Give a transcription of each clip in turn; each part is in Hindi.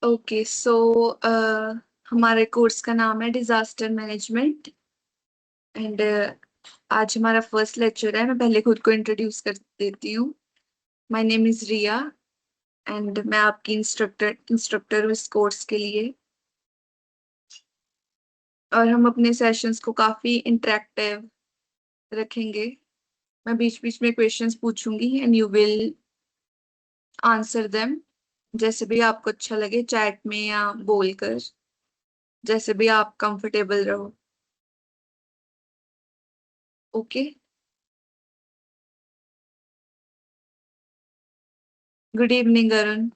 ओके सो हमारे कोर्स का नाम है डिजास्टर मैनेजमेंट एंड आज हमारा फर्स्ट लेक्चर है। मैं पहले खुद को इंट्रोड्यूस कर देती हूँ। My name is Riya and मैं आपकी इंस्ट्रक्टर हूँ इस कोर्स के लिए। और हम अपने सेशंस को काफी इंटरेक्टिव रखेंगे। मैं बीच बीच में क्वेश्चंस पूछूंगी and you will answer them, जैसे भी आपको अच्छा लगे, चैट में या बोलकर, जैसे भी आप कंफर्टेबल रहो। Okay, good evening Arun.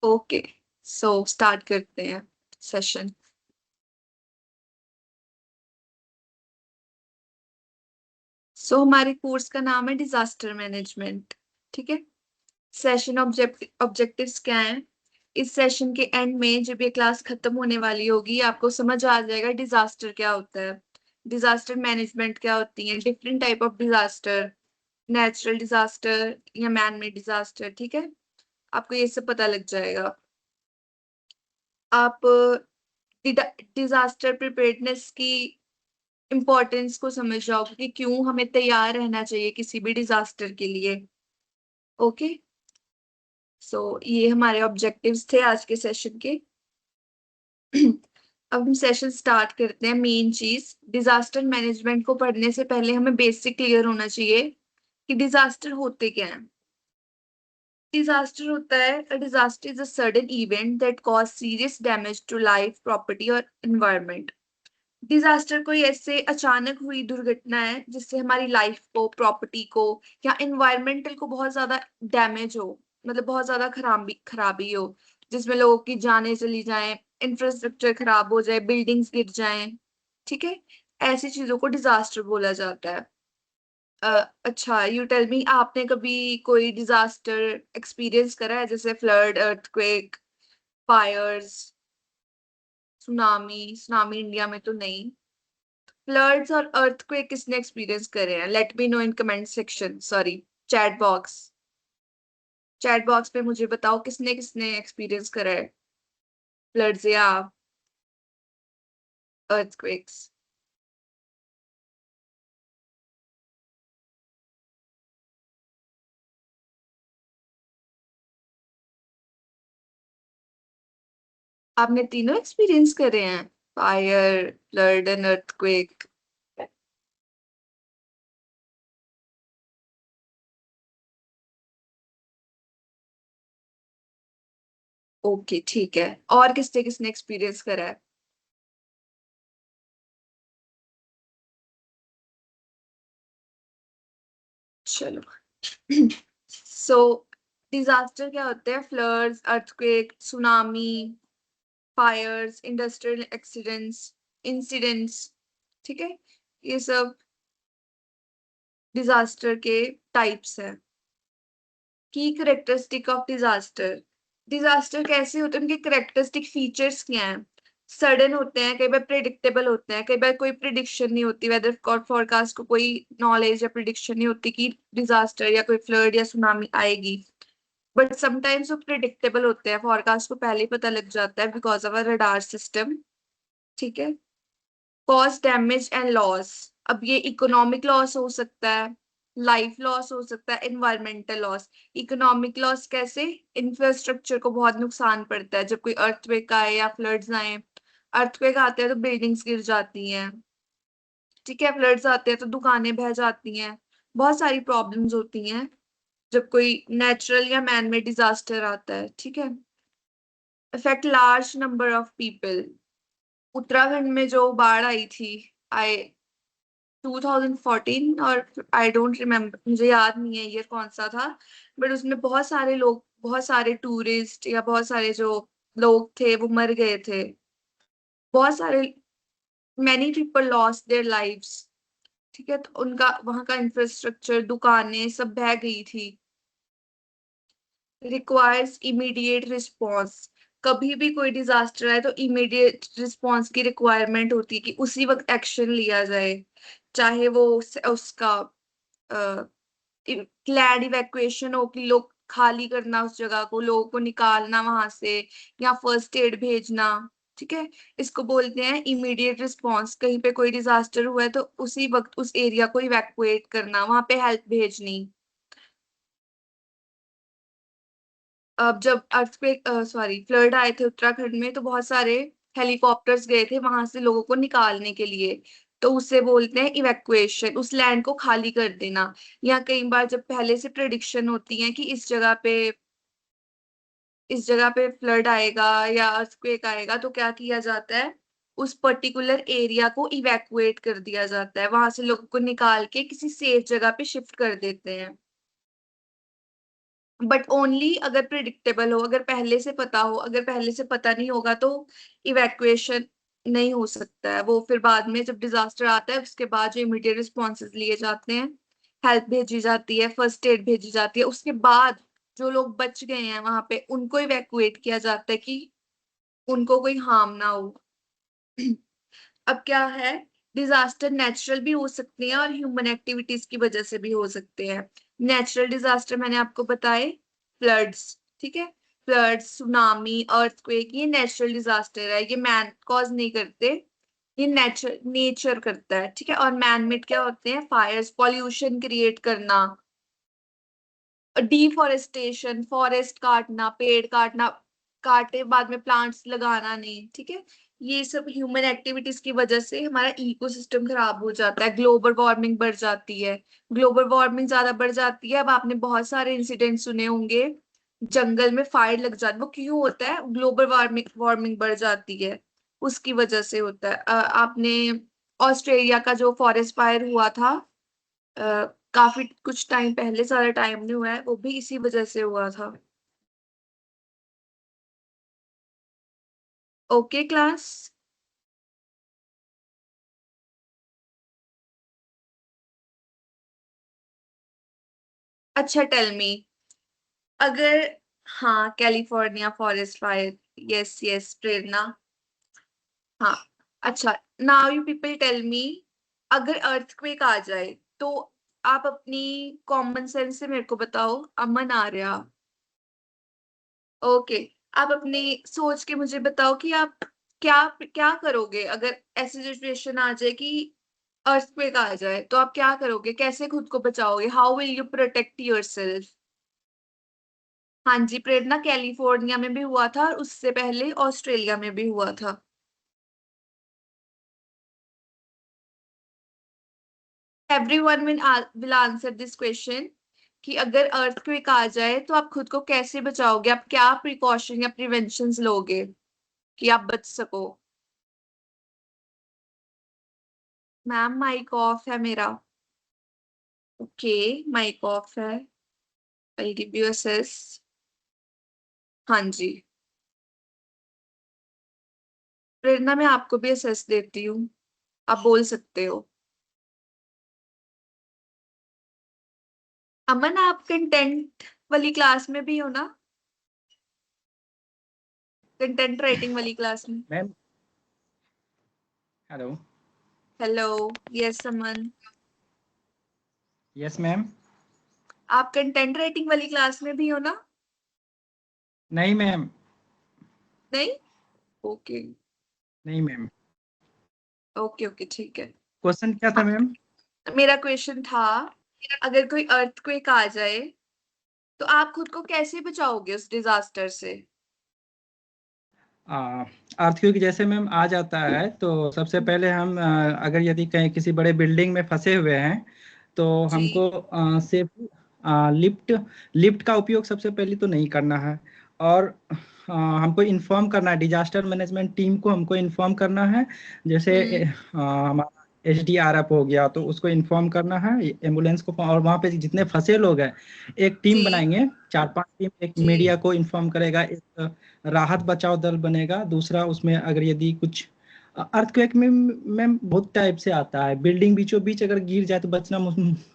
Okay so start करते हैं सेशन। हमारे कोर्स का नाम है डिजास्टर मैनेजमेंट। ठीक है। सेशन ऑब्जेक्टिव्स क्या हैं? इस सेशन के एंड में जब ये क्लास खत्म होने वाली होगी आपको समझ आ जाएगा डिजास्टर क्या होता है, डिजास्टर मैनेजमेंट क्या होती है, different type of disaster, natural disaster या मैन मेड डिजास्टर। ठीक है, आपको ये सब पता लग जाएगा। आप डिजास्टर प्रिपेयर्डनेस की इम्पोर्टेंस को समझ जाओगे कि क्यों हमें तैयार रहना चाहिए किसी भी डिजास्टर के लिए। ओके ये हमारे ऑब्जेक्टिव्स थे आज के सेशन के। अब हम सेशन स्टार्ट करते हैं। मेन चीज, डिजास्टर मैनेजमेंट को पढ़ने से पहले हमें बेसिक क्लियर होना चाहिए कि डिजास्टर होते क्या हैं। डिजास्टर होता है, disaster is a sudden event that cause serious damage to life, property और एनवायरनमेंट। डिजास्टर कोई ऐसे अचानक हुई दुर्घटना है जिससे हमारी लाइफ को, प्रॉपर्टी को या एनवायरमेंटल को बहुत ज्यादा डैमेज हो, मतलब बहुत ज्यादा खराबी खराबी हो, जिसमें लोगों की जानें चली जाएं, इंफ्रास्ट्रक्चर खराब हो जाए, बिल्डिंग्स गिर जाएं। ठीक है, ऐसी चीजों को डिजास्टर बोला जाता है। अच्छा, यू टेल मी, आपने कभी कोई डिजास्टर एक्सपीरियंस करा है, जैसे flood, earthquake, fires, tsunami? Tsunami India में तो नहीं। फ्लड्स और अर्थक्वेक किसने एक्सपीरियंस करे हैं? Let me know in comment section, sorry, chat box. Chat box पे मुझे बताओ किसने किसने एक्सपीरियंस करा है फ्लड्स या अर्थक्वेक्स। आपने तीनों एक्सपीरियंस करे हैं, fire, flood and earthquake? Okay ठीक है, और किसने किसने एक्सपीरियंस करा है? चलो। सो डिजास्टर क्या होते हैं? Floods, earthquake, tsunami, fires, industrial accidents, incidents. ठीक है, ये सब डिजास्टर के टाइप्स हैं। की करेक्टरिस्टिक ऑफ डिजास्टर, डिजास्टर कैसे होते हैं, उनके करेक्टरिस्टिक फीचर्स क्या हैं? सडन होते हैं, कई बार प्रिडिक्टेबल होते हैं, कई बार कोई प्रिडिक्शन नहीं होती, वेदर फोरकास्ट को कोई नॉलेज या प्रिडिक्शन नहीं होती कि डिजास्टर या कोई फ्लड या सुनामी आएगी। बट समटाइम्स वो प्रिडिक्टेबल होते हैं, फोरकास्ट को पहले ही पता लग जाता है because of a radar system. ठीक है। कॉस्ट, डैमेज एंड लॉस, अब ये इकोनॉमिक लॉस हो सकता है, लाइफ लॉस हो सकता है, एनवायरमेंटल लॉस। इकोनॉमिक लॉस कैसे? इंफ्रास्ट्रक्चर को बहुत नुकसान पड़ता है जब कोई अर्थक्वेक आए या फ्लड्स आए। अर्थक्वेक आते हैं तो बिल्डिंग्स गिर जाती हैं। ठीक है, फ्लड्स आते हैं तो दुकानें बह जाती हैं। बहुत सारी प्रॉब्लम्स होती हैं जब कोई नेचुरल या मैन मेड डिजास्टर आता है। ठीक है। Affect large number of people, Uttarakhand में जो बाढ़ आई थी, आई 2014, और आई डोंट रिमेम्बर, मुझे याद नहीं है ईयर कौन सा था, बट उसमें बहुत सारे लोग, बहुत सारे टूरिस्ट या बहुत सारे जो लोग थे वो मर गए थे। बहुत सारे, many people lost their lives. ठीक है, तो उनका वहां का इंफ्रास्ट्रक्चर, दुकानें सब बह गई थी। रिक्वायर्स इमीडिएट रिस्पॉन्स, कभी भी कोई डिजास्टर आए तो इमीडिएट रिस्पॉन्स की रिक्वायरमेंट होती है कि उसी वक्त एक्शन लिया जाए। चाहे वो उसका लैंड इवैक्यूएशन हो कि लोग खाली करना उस जगह को, लोगों को निकालना वहां से, या फर्स्ट एड भेजना। ठीक है, इसको बोलते हैं इमीडिएट रिस्पॉन्स। कहीं पे कोई डिजास्टर हुआ है तो उसी वक्त उस एरिया को इवैक्यूएट करना, वहां पे हेल्प भेजनी। अब जब अर्थक्वेक सॉरी फ्लड आए थे उत्तराखंड में, तो बहुत सारे हेलीकॉप्टर्स गए थे वहां से लोगों को निकालने के लिए। तो उसे बोलते हैं इवैक्यूएशन, उस लैंड को खाली कर देना। या कई बार जब पहले से प्रिडिक्शन होती है कि इस जगह पे फ्लड आएगा या अर्थक्वेक आएगा, तो क्या किया जाता है, उस पर्टिकुलर एरिया को इवैक्यूएट कर दिया जाता है, वहां से लोगों को निकाल के किसी सेफ जगह पे शिफ्ट कर देते हैं। बट ओनली अगर प्रिडिक्टेबल हो, अगर पहले से पता हो। अगर पहले से पता नहीं होगा तो इवैक्यूएशन नहीं हो सकता है। वो फिर बाद में जब डिजास्टर आता है उसके बाद जो इमीडिएट रिस्पॉन्सेज लिए जाते हैं, हेल्प भेजी जाती है, फर्स्ट एड भेजी जाती है, उसके बाद जो लोग बच गए हैं वहां पे उनको इवैक्यूएट किया जाता है कि उनको कोई हार्म ना हो। अब क्या है, डिजास्टर नेचुरल भी हो सकते हैं और ह्यूमन एक्टिविटीज की वजह से भी हो सकते हैं। नेचुरल डिजास्टर मैंने आपको बताए, फ्लड्स। ठीक है, फ्लड्स, सुनामी, अर्थक्वेक, ये नेचुरल डिजास्टर है, ये मैन कॉज नहीं करते, ये नेचर नेचर करता है। ठीक है, और मैन मेड क्या होते हैं, फायर्स, पॉल्यूशन क्रिएट करना, डिफॉरेस्टेशन, फॉरेस्ट काटना, पेड़ काटना, काटे बाद में प्लांट्स लगाना नहीं। ठीक है, ये सब ह्यूमन एक्टिविटीज की वजह से हमारा इकोसिस्टम खराब हो जाता है, ग्लोबल वार्मिंग बढ़ जाती है। ग्लोबल वार्मिंग ज्यादा बढ़ जाती है। अब आपने बहुत सारे इंसिडेंट सुने होंगे, जंगल में फायर लग जाती, वो क्यों होता है, ग्लोबल वार्मिंग वार्मिंग बढ़ जाती है, उसकी वजह से होता है। आपने ऑस्ट्रेलिया का जो फॉरेस्ट फायर हुआ था, काफी कुछ टाइम पहले, ज्यादा टाइम नहीं हुआ है, वो भी इसी वजह से हुआ था। Okay class. अच्छा टेल मी, अगर, हाँ California forest fire, yes yes Prerna, हाँ। अच्छा, now you people tell me, अगर अर्थक्वेक आ जाए तो आप अपनी कॉमन सेंस से मेरे को बताओ, अमन आर्या, ओके, आप अपनी सोच के मुझे बताओ कि आप क्या क्या करोगे अगर ऐसी सिचुएशन आ जाए कि अर्थक्वेक आ जाए, तो आप क्या करोगे, कैसे खुद को बचाओगे, how will you protect yourself. हाँ जी प्रेरणा, कैलिफोर्निया में भी हुआ था और उससे पहले ऑस्ट्रेलिया में भी हुआ था। Everyone will answer this question, कि अगर अर्थक्वेक आ जाए तो आप खुद को कैसे बचाओगे, आप क्या प्रिकॉशन या प्रिवेंशंस लोगे कि आप बच सको। मैम माइक ऑफ है मेरा। ओके, माइक ऑफ है। I give you assess. हाँ जी, प्रेरणा मैं आपको भी असेस देती हूँ, आप बोल सकते हो। अमन, आप कंटेंट वाली क्लास में भी हो ना, कंटेंट राइटिंग वाली क्लास में। Ma'am hello. हेलो, यस अमन, यस मैम। आप कंटेंट राइटिंग वाली क्लास में भी हो ना। नहीं मैम। नहीं, ओके नहीं मैम। ओके ओके ठीक है। क्वेश्चन क्या था हाँ, मैम? मेरा क्वेश्चन था, अगर कोई अर्थक्वेक आ जाए तो आप खुद को कैसे बचाओगे उस डिजास्टर से। अर्थक्वेक जैसे मैम आ जाता है तो सबसे पहले हम अगर यदि कहीं किसी बड़े बिल्डिंग में फंसे हुए हैं तो जी। हमको सेफ लिफ्ट लिफ्ट का उपयोग सबसे पहले तो नहीं करना है। और हमको इन्फॉर्म करना है, डिजास्टर मैनेजमेंट टीम को हमको इन्फॉर्म करना है। जैसे हम्म। हमारा एसडीआरएफ हो गया तो उसको इन्फॉर्म करना है, एम्बुलेंस को। और वहाँ पे जितने फंसे लोग हैं एक टीम जी बनाएंगे, 4-5 टीम। एक जी। मीडिया को इन्फॉर्म करेगा, एक राहत बचाव दल बनेगा, दूसरा उसमें अगर यदि कुछ अर्थक्वेक में मैम बहुत टाइप से आता है। बिल्डिंग बीचों बीच अगर गिर जाए तो बचना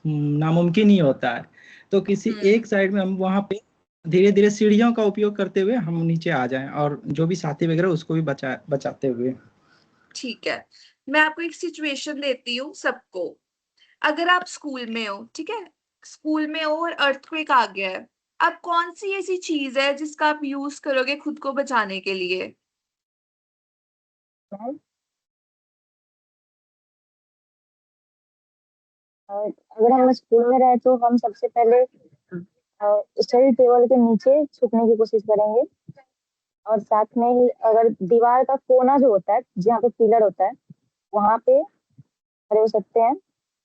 नामुमकिन ही होता है। तो किसी हम्म। एक साइड में हम वहां पे धीरे धीरे सीढ़ियों का उपयोग करते हुए हम नीचे आ जाएं और जो भी साथी वगैरह उसको भी बचाते हुए। ठीक है, मैं आपको एक सिचुएशन देती हूँ सबको, अगर आप स्कूल में हो, ठीक है, स्कूल में हो और अर्थक्वेक आ गया है, अब कौन सी ऐसी चीज है जिसका आप यूज करोगे खुद को बचाने के लिए? मैम, अगर हम स्कूल में रहे तो हम सबसे पहले स्टडी टेबल के नीचे छुपने की कोशिश करेंगे, और साथ में ही अगर दीवार का कोना जो होता है जहाँ पे पिलर होता है वहां पे खड़े हो सकते हैं।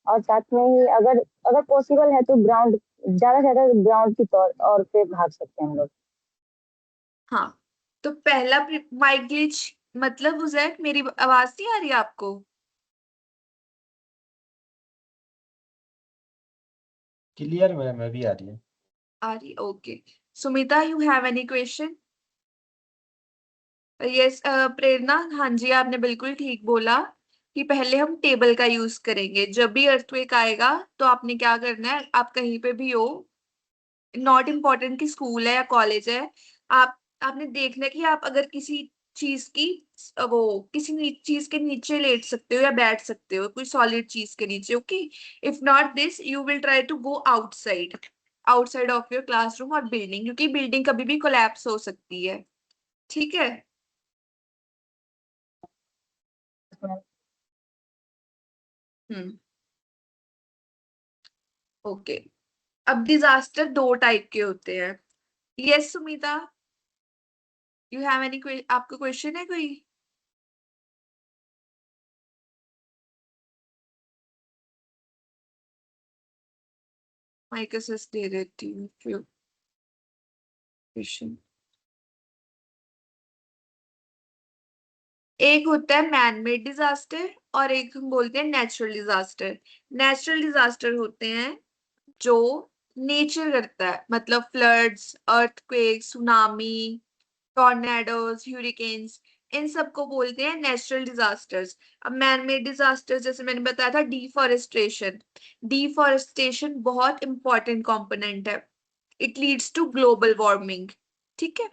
और साथ में ही अगर अगर पॉसिबल है तो ग्राउंड, ज्यादा से ज्यादा ग्राउंड की तौर और पे भाग सकते हैं हम लोग। हाँ, तो पहला माइक ग्लिच, मतलब उजैक मेरी आवाज नहीं आ रही आपको? क्लियर मैम अभी आ रही है। आ रही, okay. Sumita, you have any question? Yes Prerna, हाँ जी, आपने बिल्कुल ठीक बोला कि पहले हम टेबल का यूज करेंगे। जब भी अर्थक्वेक आएगा तो आपने क्या करना है, आप कहीं पे भी हो, नॉट इम्पोर्टेंट कि स्कूल है या कॉलेज है, आपने देखना है कि आप अगर किसी चीज की, वो किसी चीज के नीचे लेट सकते हो या बैठ सकते हो, कोई सॉलिड चीज के नीचे, okay. If not this you will try to go outside, outside of your classroom और बिल्डिंग, क्योंकि बिल्डिंग कभी भी कोलैप्स हो सकती है, ठीक है? Hmm, okay. अब डिजास्टर दो टाइप के होते हैं। Yes Sumita, you have any, आपका क्वेश्चन है कोई? माइक असिस्ट दे देती हूँ क्वेश्चन। एक होता है मैन मेड डिजास्टर और एक हम बोलते हैं नेचुरल डिजास्टर। नेचुरल डिजास्टर होते हैं जो नेचर करता है, मतलब floods, earthquake, tsunami, tornadoes, hurricanes, इन सबको बोलते हैं नेचुरल डिजास्टर्स। अब मैन मेड डिजास्टर्स जैसे मैंने बताया था, डिफॉरेस्टेशन, डिफॉरेस्टेशन बहुत इंपॉर्टेंट कंपोनेंट है, it leads to global warming, ठीक है।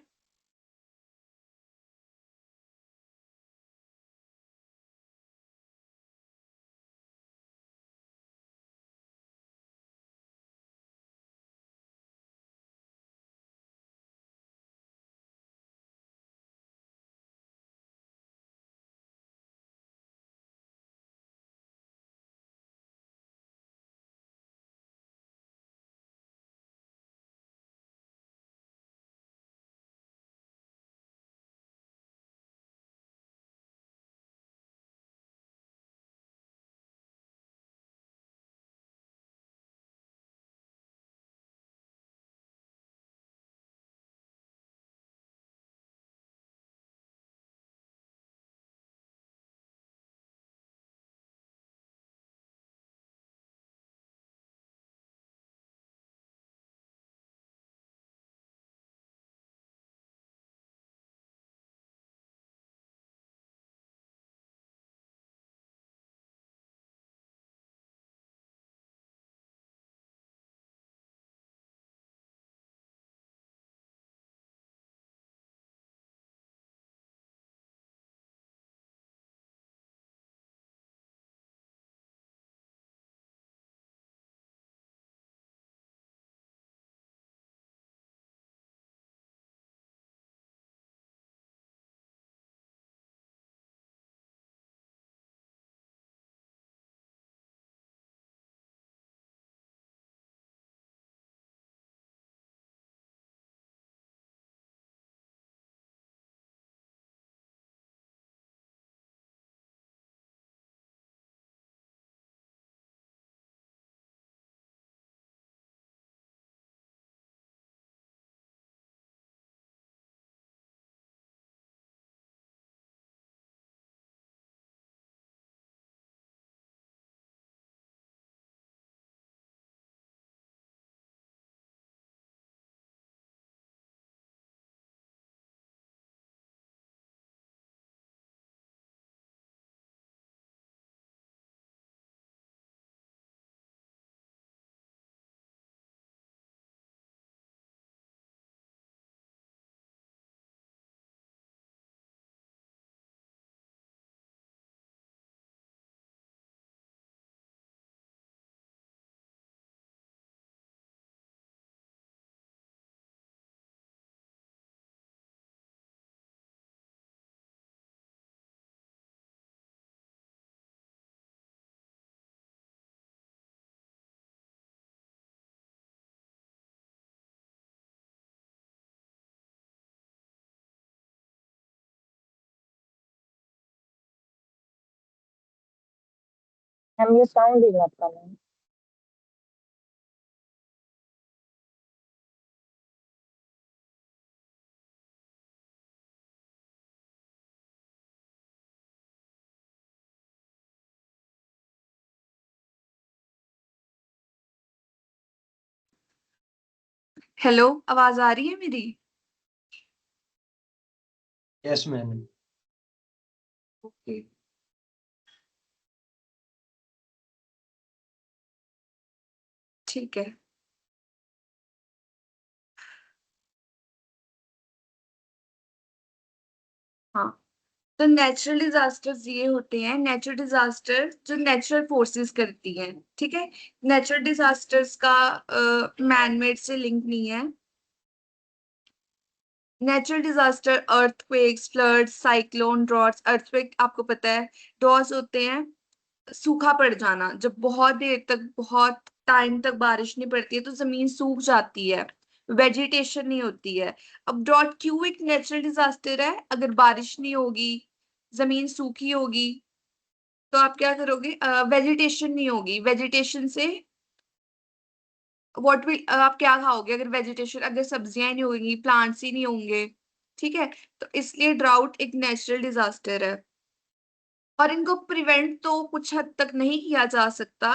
मैम ये sound is not coming. Hello, आवाज आ रही है मेरी? Yes ma'am. ओके। ठीक है। हाँ, तो नेचुरल डिजास्टर्स ये होते हैं, नेचुरल डिजास्टर जो नेचुरल फोर्सेस करती हैं, ठीक है। नेचुरल डिजास्टर्स का मैन मेड से लिंक नहीं है। Natural disaster earthquakes, floods, cyclone, droughts. Earthquake आपको पता है, ड्रॉट्स होते हैं सूखा पड़ जाना, जब बहुत देर तक, बहुत टाइम तक बारिश नहीं पड़ती है तो जमीन सूख जाती है, वेजिटेशन नहीं होती है। अब ड्रॉट क्यों एक नेचुरल डिजास्टर है? अगर बारिश नहीं होगी, जमीन सूखी होगी, तो आप क्या करोगे? वेजिटेशन नहीं होगी, वेजिटेशन से व्हाट विल, आप क्या खाओगे? अगर वेजिटेशन, अगर सब्जियां ही नहीं होंगी, प्लांट्स ही नहीं होंगे, ठीक है। तो इसलिए ड्राउट एक नेचुरल डिजास्टर है, और इनको प्रिवेंट तो कुछ हद तक नहीं किया जा सकता,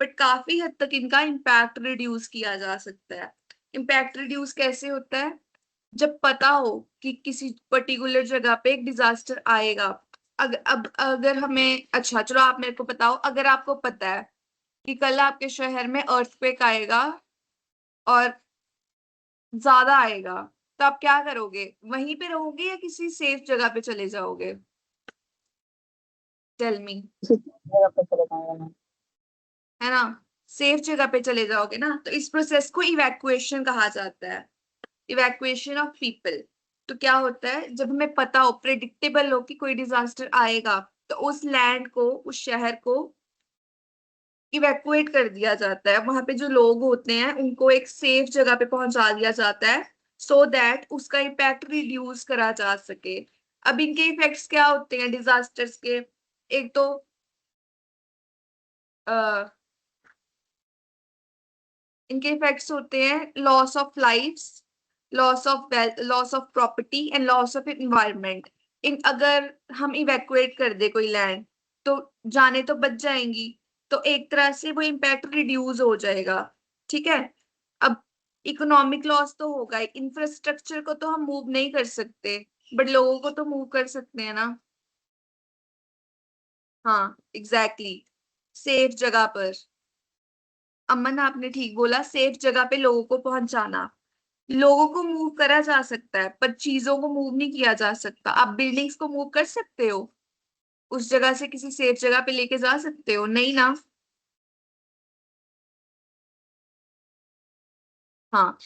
बट काफी हद तक इनका इम्पैक्ट रिड्यूस किया जा सकता है। इम्पैक्ट रिड्यूस कैसे होता है? जब पता हो कि किसी पर्टिकुलर जगह पे एक डिजास्टर आएगा। अगर हमें, अच्छा चलो आप मेरे को बताओ, अगर आपको पता है कि कल आपके शहर में अर्थक्वेक आएगा और ज्यादा आएगा, तो आप क्या करोगे? वहीं पे रहोगे या किसी सेफ जगह पे चले जाओगे? Tell me. इसी जगह पे चले जाएंगे मैम। है ना? सेफ जगह पे चले जाओगे ना, तो इस प्रोसेस को इवैक्यूएशन कहा जाता है, इवैक्यूएशन ऑफ पीपल। तो क्या होता है, जब हमें पता हो, प्रेडिक्टेबल हो कि कोई डिजास्टर आएगा, तो उस लैंड को, उस शहर को इवैक्यूएट कर दिया जाता है। वहां पे जो लोग होते हैं उनको एक सेफ जगह पे पहुंचा दिया जाता है, सो दैट उसका इम्पैक्ट रिड्यूस करा जा सके। अब इनके इफेक्ट्स क्या होते हैं डिजास्टर्स के? एक तो इनके इफेक्ट्स होते हैं loss of lifes, loss of wealth, loss of property and loss of environment. इन अगर हम इवैक्यूएट कर दे कोई लैंड, तो जाने तो बच जाएंगी, तो एक तरह से वो इम्पैक्ट रिड्यूस हो जाएगा, ठीक है। अब इकोनॉमिक लॉस तो होगा, इंफ्रास्ट्रक्चर को तो हम मूव नहीं कर सकते, बट लोगों को तो मूव कर सकते हैं ना। हाँ एग्जैक्टली, सेफ जगह पर। अमन आपने ठीक बोला, सेफ जगह पे लोगों को पहुंचाना। लोगों को मूव करा जा सकता है पर चीजों को मूव नहीं किया जा सकता। आप बिल्डिंग्स को मूव कर सकते हो, उस जगह से किसी सेफ जगह पे लेके जा सकते हो? नहीं ना। हाँ,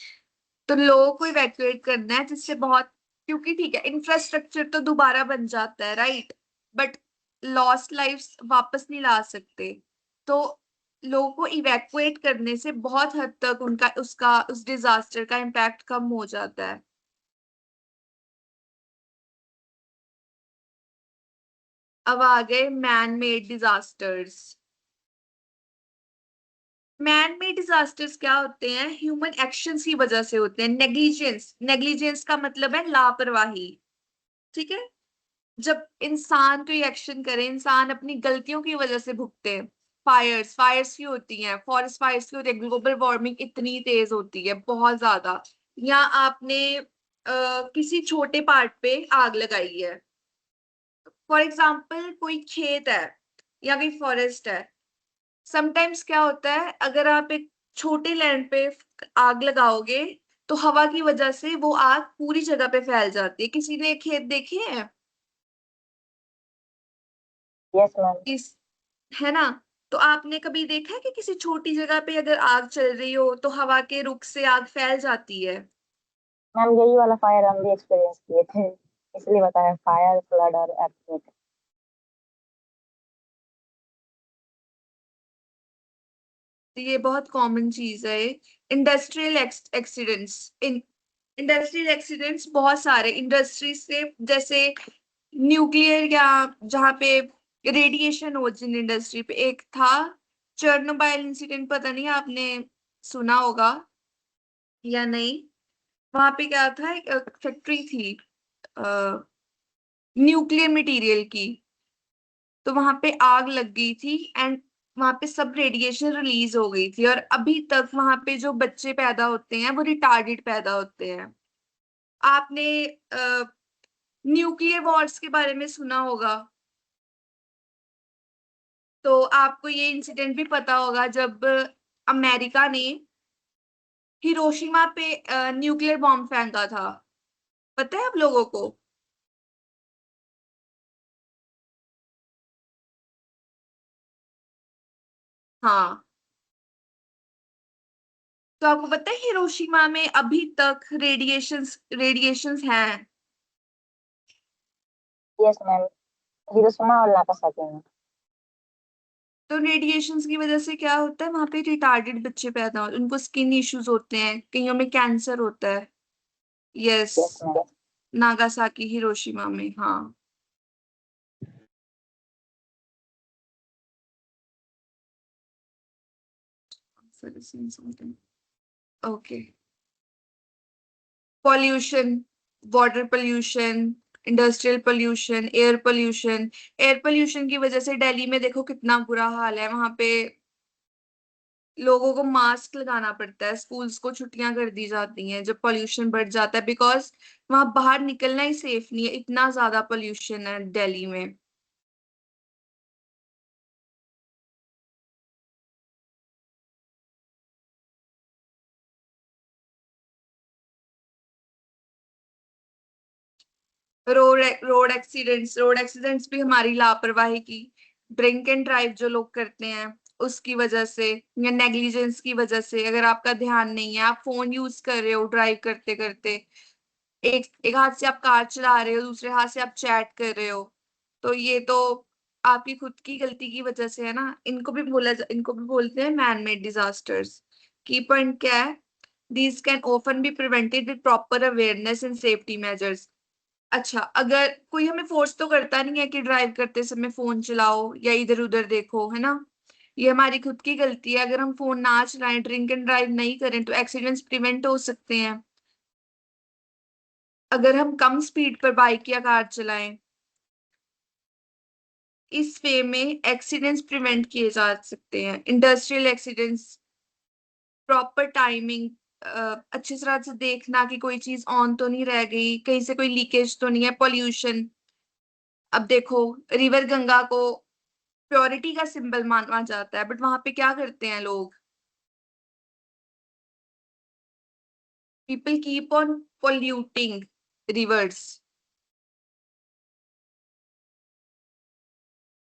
तो लोगों को इवैक्यूएट करना है जिससे बहुत, क्योंकि ठीक है इंफ्रास्ट्रक्चर तो दोबारा बन जाता है, राइट, बट लॉस्ट लाइफ्स वापस नहीं ला सकते। तो लोगों को इवैक्यूएट करने से बहुत हद तक उनका, उसका, उस डिजास्टर का इम्पैक्ट कम हो जाता है। अब आ गए man made disasters. Man made disasters क्या होते हैं? ह्यूमन एक्शंस की वजह से होते हैं। नेग्लिजेंस, नेग्लिजेंस का मतलब है लापरवाही, ठीक है। जब इंसान कोई एक्शन करे, इंसान अपनी गलतियों की वजह से भुगते हैं। फायर्स, फायर्स की होती हैं, फॉरेस्ट फायर्स की होती है, ग्लोबल वार्मिंग इतनी तेज होती है, बहुत ज्यादा। या आपने किसी छोटे पार्ट पे आग लगाई है, फॉर एग्जाम्पल कोई खेत है या कोई फॉरेस्ट है। समटाइम्स क्या होता है, अगर आप एक छोटे लैंड पे आग लगाओगे, तो हवा की वजह से वो आग पूरी जगह पे फैल जाती है। किसी ने खेत देखे हैं? Yes ma'am. इस, है ना? तो आपने कभी देखा है कि किसी छोटी जगह पे अगर आग चल रही हो तो हवा के रुख से आग फैल जाती है? मैम यही वाला फायर हम भी एक्सपीरियंस किए थे, इसलिए बताया फायर, फ्लड और earthquake। तो ये बहुत कॉमन चीज है। इंडस्ट्रियल एक्सीडेंट्स, इंडस्ट्रियल एक्सीडेंट्स बहुत सारे इंडस्ट्री से, जैसे न्यूक्लियर, या जहाँ पे रेडिएशन ओजन इंडस्ट्री पे एक था चर्नोबाइल इंसिडेंट, पता नहीं आपने सुना होगा या नहीं। वहां पे क्या था, एक फैक्ट्री थी न्यूक्लियर मटेरियल की। तो वहां पे आग लग गई थी एंड वहां पे सब रेडिएशन रिलीज हो गई थी, और अभी तक वहां पे जो बच्चे पैदा होते हैं वो रिटार्डेड पैदा होते हैं। आपने न्यूक्लियर वॉर्स के बारे में सुना होगा, तो आपको ये इंसिडेंट भी पता होगा जब अमेरिका ने हिरोशिमा पे न्यूक्लियर बॉम्ब फेंका था। पता है आप लोगों को? हाँ। तो आपको पता है हिरोशिमा में अभी तक रेडिएशंस हैं। यस मैम, हिरोशिमा और नागासाकी में। तो रेडिएशंस की वजह से क्या होता है, वहां पे रिटार्डेड बच्चे पैदा होते हैं, उनको स्किन इश्यूज होते हैं, कईयों में कैंसर होता है। Yes. Yes ma'am. Nagasaki Hiroshima में, हाँ। Okay. Pollution, water pollution, industrial pollution, air pollution की वजह से दिल्ली में देखो कितना बुरा हाल है। वहां पे लोगों को मास्क लगाना पड़ता है, स्कूल्स को छुट्टियां कर दी जाती हैं जब पोल्यूशन बढ़ जाता है, बिकॉज वहां बाहर निकलना ही सेफ नहीं है, इतना ज्यादा पोल्यूशन है दिल्ली में। रोड एक्सीडेंट्स भी हमारी लापरवाही की, ड्रिंक एंड ड्राइव जो लोग करते हैं उसकी वजह से, या नेग्लिजेंस की वजह से। अगर आपका ध्यान नहीं है, आप फोन यूज कर रहे हो ड्राइव करते करते, एक एक हाथ से आप कार चला रहे हो, दूसरे हाथ से आप चैट कर रहे हो, तो ये तो आपकी खुद की गलती की वजह से है ना। इनको भी बोलते हैं मैन मेड डिजास्टर्स। की पॉइंट क्या है, these can often be prevented with proper awareness and safety measures. अच्छा, अगर कोई हमें फोर्स तो करता नहीं है कि ड्राइव करते समय फोन चलाओ या इधर उधर देखो, है ना। ये हमारी खुद की गलती है, अगर हम फोन ना चलाएं, ड्रिंक एंड ड्राइव नहीं करें, तो एक्सीडेंट्स प्रिवेंट हो सकते हैं। अगर हम कम स्पीड पर बाइक या कार चलाएं, इस वे में एक्सीडेंट्स प्रिवेंट किए जा सकते हैं। इंडस्ट्रियल एक्सीडेंट्स, प्रॉपर टाइमिंग, अच्छी तरह से देखना कि कोई चीज ऑन तो नहीं रह गई, कहीं से कोई लीकेज तो नहीं है। पॉल्यूशन, अब देखो, रिवर गंगा को प्योरिटी का सिंबल माना जाता है, बट वहां पे क्या करते हैं लोग, people keep on polluting reverse.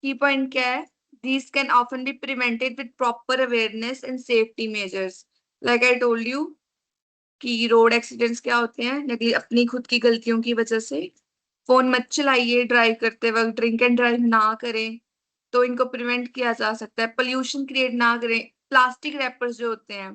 की पॉइंट क्या है, these can often be prevented with proper awareness and safety measures, like I told you कि रोड एक्सीडेंट्स क्या होते हैं, अपनी खुद की गलतियों की वजह से। फोन मत चलाइए ड्राइव करते वक्त, ड्रिंक एंड ड्राइव ना करें, तो इनको प्रिवेंट किया जा सकता है। पोल्यूशन क्रिएट ना करें। प्लास्टिक रैपर्स जो होते हैं,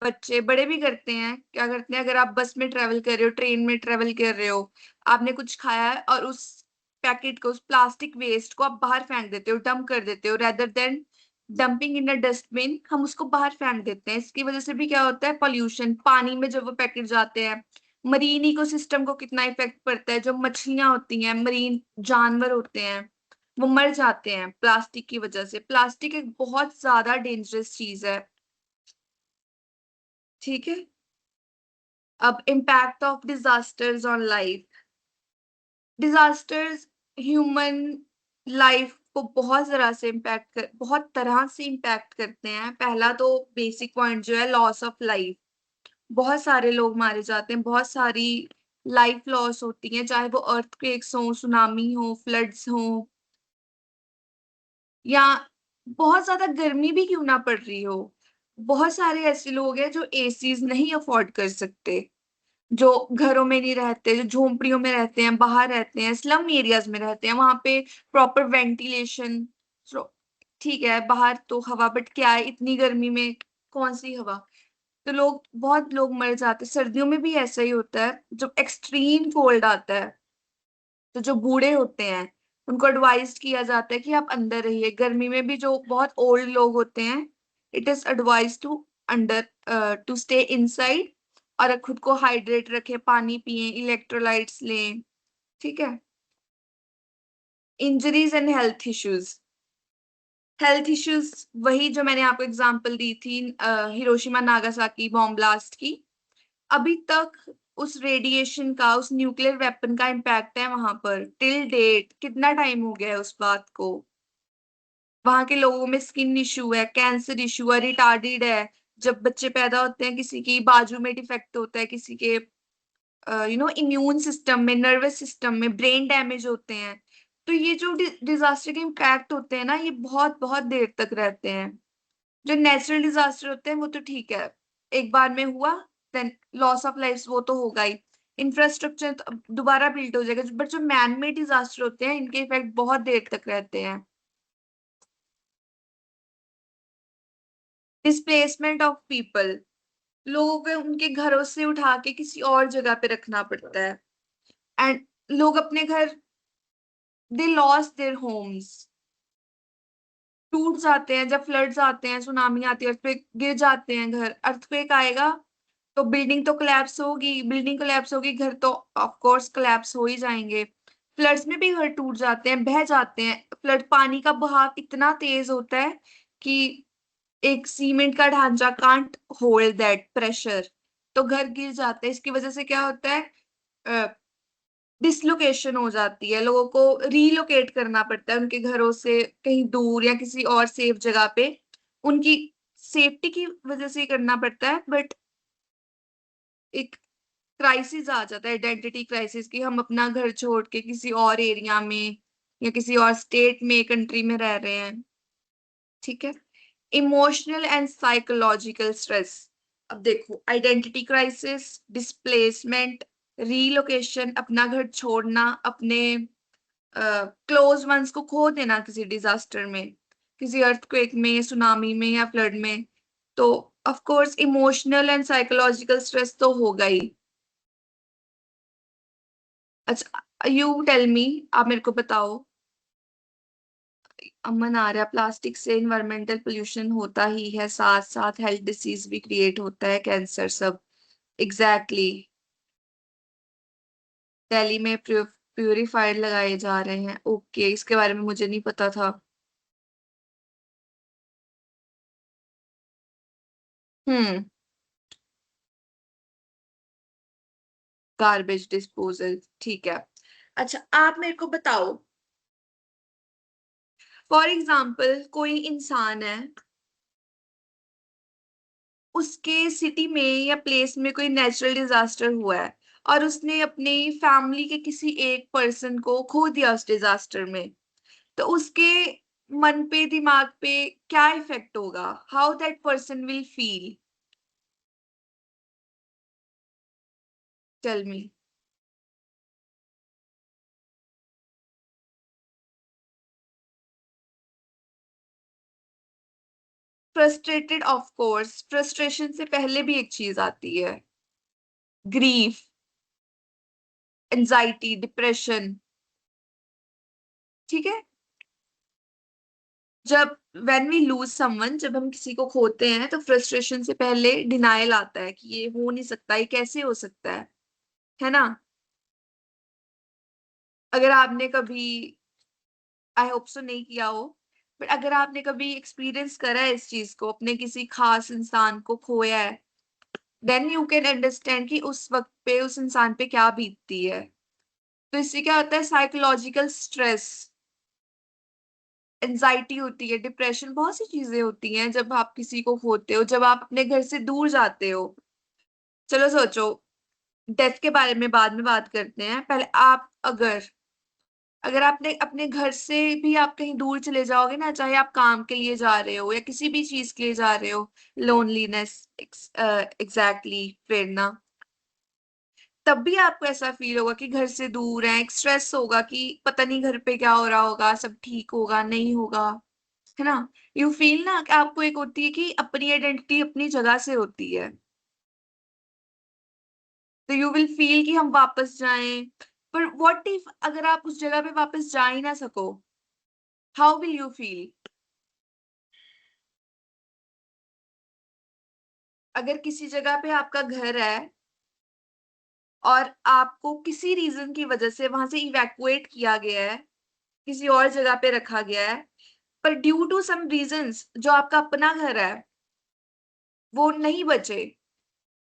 बच्चे बड़े भी करते हैं, क्या करते हैं, अगर आप बस में ट्रेवल कर रहे हो, ट्रेन में ट्रेवल कर रहे हो, आपने कुछ खाया है और उस पैकेट को, उस प्लास्टिक वेस्ट को आप बाहर फेंक देते हो, डंप कर देते हो, रेदर देन डंपिंग इन अ डस्टबिन, हम उसको बाहर फेंक देते हैं। इसकी वजह से भी क्या होता है, पॉल्यूशन। पानी में जब वो पैकेट जाते हैं, मरीन इकोसिस्टम को कितना इफेक्ट पड़ता है, जो मछलियां होती हैं, मरीन जानवर होते हैं, वो मर जाते हैं प्लास्टिक की वजह से। प्लास्टिक एक बहुत ज्यादा डेंजरस चीज है, ठीक है। अब impact of disasters on life. Disasters human life को बहुत तरह से इम्पैक्ट करते हैं। पहला तो बेसिक पॉइंट जो है, लॉस ऑफ लाइफ। बहुत सारे लोग मारे जाते हैं, बहुत सारी लाइफ लॉस होती है, चाहे वो अर्थक्वेक्स हो, सुनामी हो, फ्लड्स हो, या बहुत ज्यादा गर्मी भी क्यों ना पड़ रही हो। बहुत सारे ऐसे लोग हैं जो एसीज नहीं अफोर्ड कर सकते, जो घरों में नहीं रहते, जो झोंपड़ियों में रहते हैं, बाहर रहते हैं, स्लम एरियाज में रहते हैं, वहां पे प्रॉपर वेंटिलेशन। ठीक है, बाहर तो हवा, बट क्या है, इतनी गर्मी में कौन सी हवा। तो बहुत लोग मर जाते हैं। सर्दियों में भी ऐसा ही होता है, जब एक्सट्रीम कोल्ड आता है, तो जो बूढ़े होते हैं उनको एडवाइज किया जाता है कि आप अंदर रहिए। गर्मी में भी जो बहुत ओल्ड लोग होते हैं, it is advise to stay inside, और खुद को हाइड्रेट रखें, पानी पिए, इलेक्ट्रोलाइट्स लें। ठीक है। इंजरीज एंड हेल्थ इश्यूज वही जो मैंने आपको एग्जांपल दी थी, हिरोशिमा नागासाकी बॉम्ब ब्लास्ट की। अभी तक उस रेडिएशन का, उस न्यूक्लियर वेपन का इम्पैक्ट है वहां पर टिल डेट। कितना टाइम हो गया है उस बात को। वहां के लोगों में स्किन इशू है, कैंसर इशू है, रिटार्डेड है। जब बच्चे पैदा होते हैं, किसी की बाजू में डिफेक्ट होता है, किसी के इम्यून सिस्टम में, नर्वस सिस्टम में, ब्रेन डैमेज होते हैं। तो ये जो डिजास्टर के इम्पैक्ट होते हैं ना, ये बहुत बहुत देर तक रहते हैं। जो नेचुरल डिजास्टर होते हैं वो तो ठीक है, एक बार में हुआ, देन लॉस ऑफ लाइफ वो तो होगा ही, इंफ्रास्ट्रक्चर दोबारा बिल्ड हो जाएगा। बट जो मैन मेड डिजास्टर होते हैं, इनके इफेक्ट बहुत देर तक रहते हैं। डिस्प्लेसमेंट ऑफ पीपल, लोगों को उनके घरों से उठा के किसी और जगह पे रखना पड़ता है। एंड लोग अपने घर, दे लॉस देयर होम्स, टूट जाते हैं। जब फ्लड्स आते हैं, सुनामी आती है, अर्थक्वेक, गिर जाते हैं घर। अर्थक्वेक आएगा तो बिल्डिंग तो कोलैप्स होगी, बिल्डिंग कोलैप्स होगी, घर तो ऑफ कोर्स कोलैप्स हो ही जाएंगे। फ्लड्स में भी घर टूट जाते हैं, बह जाते हैं। फ्लड पानी का बहाव इतना तेज होता है कि एक सीमेंट का ढांचा कांट होल्ड दैट प्रेशर, तो घर गिर जाते हैं। इसकी वजह से क्या होता है, डिसलोकेशन हो जाती है, लोगों को रीलोकेट करना पड़ता है उनके घरों से कहीं दूर या किसी और सेफ जगह पे। उनकी सेफ्टी की वजह से ही करना पड़ता है, बट एक क्राइसिस आ जाता है, आइडेंटिटी क्राइसिस, कि हम अपना घर छोड़ के किसी और एरिया में या किसी और स्टेट में, कंट्री में रह रहे हैं। ठीक है। इमोशनल एंड साइकोलॉजिकल स्ट्रेस, अब देखो, आइडेंटिटी क्राइसिस, डिस्प्लेसमेंट, रीलोकेशन, अपना घर छोड़ना, अपने क्लोज वंस को खो देना किसी डिजास्टर में, किसी अर्थक्वेक में, सुनामी में या फ्लड में, तो of course emotional and psychological stress तो होगा ही। अच्छा, यू टेल मी, आप मेरे को बताओ। अमन आ रहा है, प्लास्टिक से इन्वायरमेंटल पोल्यूशन होता ही है, साथ साथ हेल्थ डिसीज भी क्रिएट होता है, कैंसर सब। Exactly exactly. दिल्ली में प्यूरिफायर लगाए जा रहे हैं। ओके, इसके बारे में मुझे नहीं पता था। हम्म। गार्बेज डिस्पोजल, ठीक है। अच्छा, आप मेरे को बताओ, फॉर एग्जाम्पल कोई इंसान है, उसके सिटी में या प्लेस में कोई नेचुरल डिजास्टर हुआ है, और उसने अपनी फैमिली के किसी एक पर्सन को खो दिया उस डिजास्टर में, तो उसके मन पे, दिमाग पे क्या इफेक्ट होगा? How that person will feel? Tell me. Frustrated, of course. Frustration से पहले भी एक चीज आती है, ग्रीफ, एंजाइटी, डिप्रेशन। ठीक है। जब व्हेन वी लूज समवन, जब हम किसी को खोते हैं, तो फ्रस्ट्रेशन से पहले डिनायल आता है कि ये हो नहीं सकता, ये कैसे हो सकता है ना? अगर आपने कभी, आई होप सो नहीं किया हो, बट अगर आपने कभी एक्सपीरियंस करा है इस चीज को, अपने किसी खास इंसान को खोया है, देन यू कैन अंडरस्टैंड कि उस वक्त पे उस इंसान पे क्या बीतती है। तो इससे क्या होता है, साइकोलॉजिकल स्ट्रेस, एंजाइटी होती है, डिप्रेशन, बहुत सी चीजें होती हैं जब आप किसी को खोते हो, जब आप अपने घर से दूर जाते हो। चलो सोचो, डेथ के बारे में बाद में बात करते हैं, पहले आप अगर अगर आपने अपने घर से भी आप कहीं दूर चले जाओगे ना, चाहे आप काम के लिए जा रहे हो या किसी भी चीज के लिए जा रहे हो, लोनलीनेस, एग्जैक्टली, प्रेरणा, तब भी आपको ऐसा फील होगा कि घर से दूर है, एक स्ट्रेस होगा कि पता नहीं घर पे क्या हो रहा होगा, सब ठीक होगा नहीं होगा, है ना? यू फील ना कि आपको एक होती है कि अपनी आइडेंटिटी अपनी जगह से होती है, तो यू विल फील कि हम वापस जाएं, पर व्हाट इफ अगर आप उस जगह पे वापस जा ही ना सको, हाउ विल यू फील? अगर किसी जगह पे आपका घर है और आपको किसी रीजन की वजह से वहां से इवैक्यूएट किया गया है, किसी और जगह पे रखा गया है, पर ड्यू टू सम रीजंस जो आपका अपना घर है वो नहीं बचे,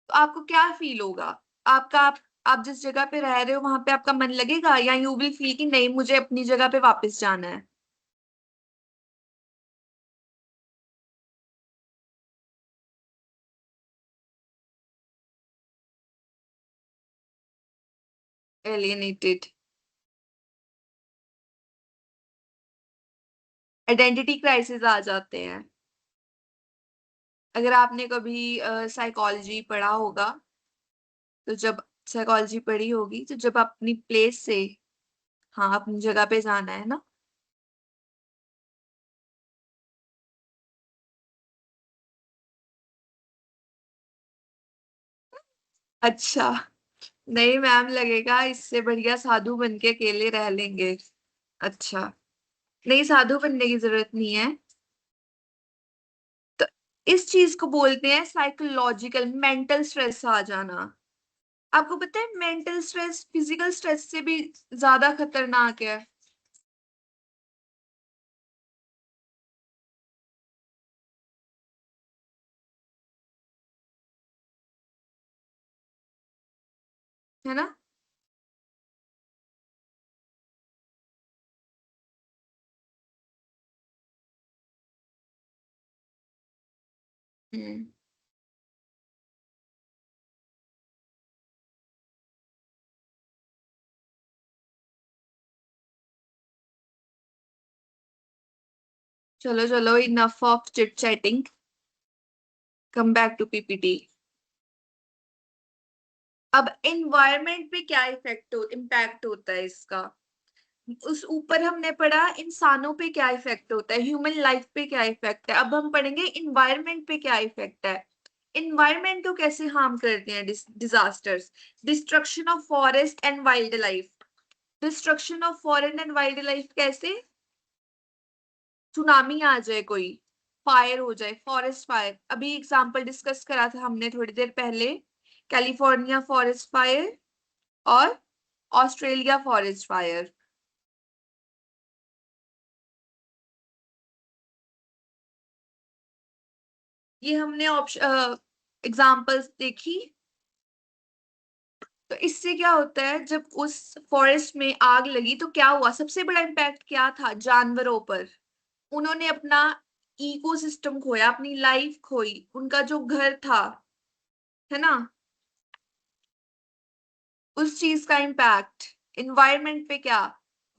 तो आपको क्या फील होगा? आपका आप जिस जगह पे रह रहे हो वहां पे आपका मन लगेगा, या यू विल फील कि नहीं मुझे अपनी जगह पे वापस जाना है? एलियनेटेड। आइडेंटिटी क्राइसिस आ जाते हैं। अगर आपने कभी साइकोलॉजी पढ़ा होगा, तो जब साइकोलॉजी पढ़ी होगी तो जब आप अपनी प्लेस से, हाँ अपनी जगह पे जाना है ना, अच्छा, नहीं मैम लगेगा इससे बढ़िया साधु बन के अकेले रह लेंगे। अच्छा, नहीं साधु बनने की जरूरत नहीं है। तो इस चीज को बोलते हैं साइकोलॉजिकल मेंटल स्ट्रेस आ जाना। आपको पता है मेंटल स्ट्रेस फिजिकल स्ट्रेस से भी ज्यादा खतरनाक है ना? हम्म। चलो चलो, enough of chit chatting, come back to PPT. अब एनवायरनमेंट पे क्या इम्पैक्ट होता है इसका? उस ऊपर हमने पढ़ा इंसानों पे क्या इफेक्ट होता है, ह्यूमन लाइफ पे क्या इफेक्ट है, अब हम पढ़ेंगे इन्वायरमेंट पे क्या इफेक्ट है। इन्वायरमेंट को कैसे हार्म करते हैं disasters? Destruction of forest and wild life. Destruction of forest and wild life कैसे? सुनामी आ जाए, कोई फायर हो जाए, फॉरेस्ट फायर, अभी एग्जांपल डिस्कस करा था हमने थोड़ी देर पहले, कैलिफोर्निया फॉरेस्ट फायर और ऑस्ट्रेलिया फॉरेस्ट फायर। ये हमने ऑप्शन एग्जांपल्स देखी। तो इससे क्या होता है, जब उस फॉरेस्ट में आग लगी तो क्या हुआ, सबसे बड़ा इम्पैक्ट क्या था? जानवरों पर। उन्होंने अपना इकोसिस्टम खोया, अपनी लाइफ खोई, उनका जो घर था, है ना, उस चीज का इम्पैक्ट। इन्वायरमेंट पे क्या,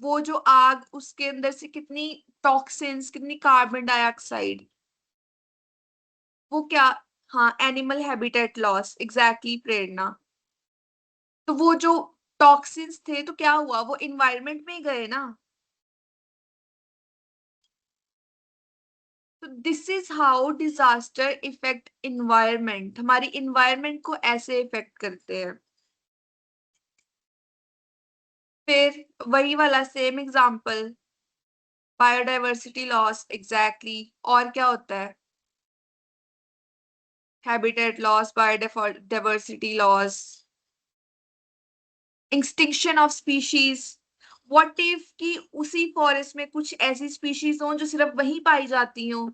वो जो आग उसके अंदर से कितनी टॉक्सिन्स, कितनी कार्बन डाइऑक्साइड, वो क्या, हाँ एनिमल हैबिटेट लॉस, एग्जैक्टली प्रेरणा। तो वो जो टॉक्सिन्स थे तो क्या हुआ, वो इन्वायरमेंट में ही गए ना। तो this is how disaster effect environment, हमारी इन्वायरमेंट को ऐसे इफेक्ट करते हैं। फिर वही वाला same example, biodiversity loss, exactly. और क्या होता है? Habitat loss, biodiversity loss, extinction of species. What if कि उसी फॉरेस्ट में कुछ ऐसी स्पीशीज हो जो सिर्फ वहीं पाई जाती हो?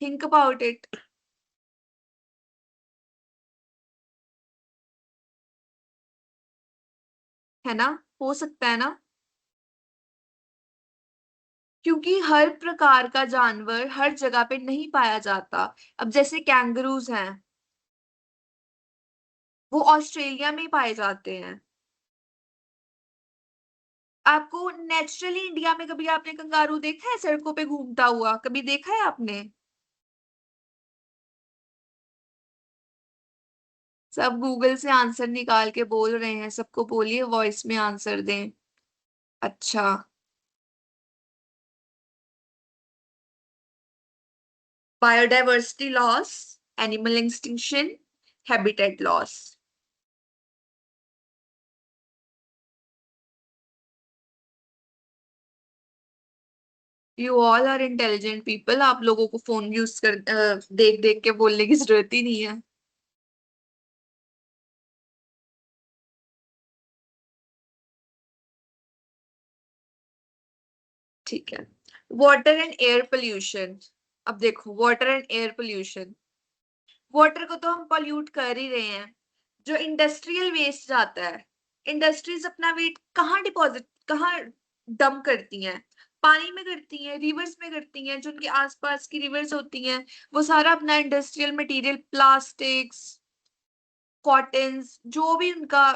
Think about it. है ना, हो सकता है ना, क्योंकि हर प्रकार का जानवर हर जगह पे नहीं पाया जाता। अब जैसे कैंगरूज हैं, वो ऑस्ट्रेलिया में ही पाए जाते हैं। आपको नेचुरली इंडिया में कभी आपने कंगारू देखा है सड़कों पे घूमता हुआ, कभी देखा है आपने? सब गूगल से आंसर निकाल के बोल रहे हैं, सबको बोलिए वॉइस में आंसर दें। अच्छा, biodiversity loss, animal extinction, habitat loss. You all are intelligent people, आप लोगों को फोन यूज कर देख देख के बोलने की जरूरत ही नहीं है। ठीक है, वाटर एंड एयर पोल्यूशन। अब देखो water and air pollution, water को तो हम पॉल्यूट कर ही रहे हैं। जो इंडस्ट्रियल वेस्ट जाता है, इंडस्ट्रीज अपना वेस्ट कहाँ डिपॉजिट, कहाँ डंप करती हैं? पानी में करती हैं, रिवर्स में करती हैं, जो उनके आसपास की रिवर्स होती हैं, वो सारा अपना इंडस्ट्रियल मटेरियल, प्लास्टिक्स, कॉटन्स, जो भी उनका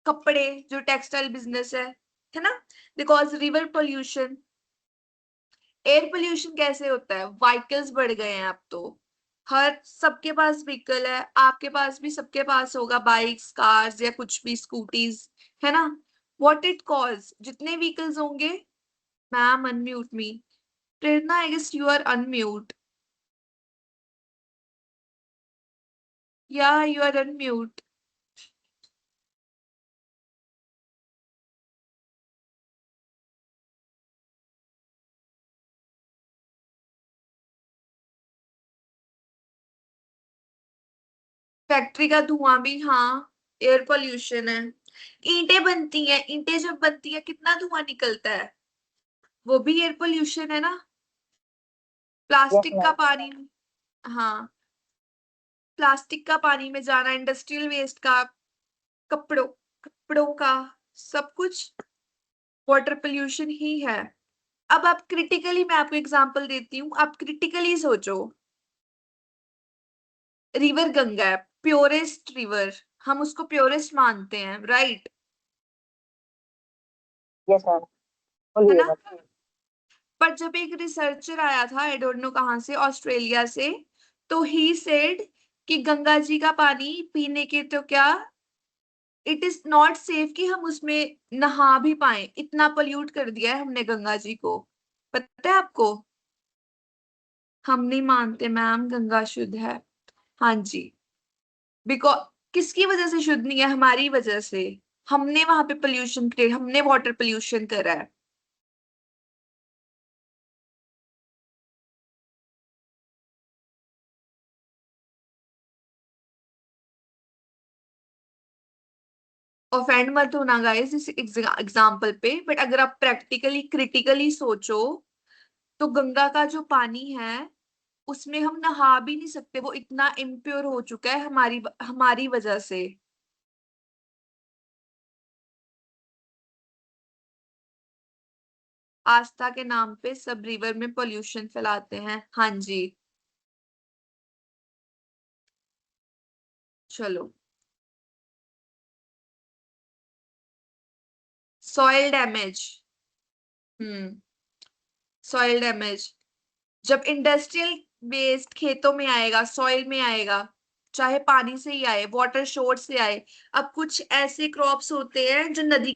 कपड़े, जो टेक्सटाइल बिजनेस है ना? Because river pollution. Air pollution कैसे होता है? व्हीकल्स बढ़ गए हैं अब तो, हर सबके पास व्हीकल है, आपके पास भी सबके पास होगा, बाइक्स, कार्स या कुछ भी, स्कूटीज, है ना? व्हाट इट कॉज, जितने व्हीकल्स होंगे, ma'am unmute me, Prerna I guess you are unmute, या यू आर अनम्यूट। फैक्ट्री का धुआं भी, हाँ, एयर पोल्यूशन है। ईंटें बनती हैं, ईंटें जब बनती है कितना धुआं निकलता है, वो भी एयर पोल्यूशन है ना? यस प्लास्टिक का मैम। पानी, हाँ, प्लास्टिक का पानी में जाना, इंडस्ट्रियल वेस्ट का, कपड़ों कपड़ों का, सब कुछ वाटर पोल्यूशन ही है। अब आप क्रिटिकली, मैं आपको एग्जांपल देती हूँ, आप क्रिटिकली सोचो, रिवर गंगा है, प्योरेस्ट रिवर, हम उसको प्योरेस्ट मानते हैं, राइट? यस मैम, है बोलिए ना? मत। पर जब एक रिसर्चर आया था, आई डोंट नो कहाँ से, ऑस्ट्रेलिया से, तो ही सेड कि गंगा जी का पानी पीने के तो क्या, इट इज नॉट सेफ कि हम उसमें नहा भी पाए, इतना पोल्यूट कर दिया है हमने गंगा जी को। पता है आपको? हम नहीं मानते मैम गंगा शुद्ध है। हाँ जी, बिकॉज किसकी वजह से शुद्ध नहीं है? हमारी वजह से। हमने वहां पे पोल्यूशन क्रिएट, हमने वाटर पोल्यूशन करा है। ऑफेंड मत होना गाइस इस एग्जाम्पल पे, बट अगर आप प्रैक्टिकली क्रिटिकली सोचो, तो गंगा का जो पानी है, उसमें हम नहा भी नहीं सकते, वो इतना इम्प्योर हो चुका है हमारी हमारी वजह से। आस्था के नाम पे सब रिवर में पोल्यूशन फैलाते हैं, हाँ जी। चलो, सॉइल डैमेज। हम्म, सॉइल डैमेज, जब इंडस्ट्रियल वेस्ट खेतों में आएगा, सॉइल में आएगा, चाहे पानी से ही आए, वाटर शोर्स से आए। अब कुछ ऐसे क्रॉप्स होते हैं जो नदी,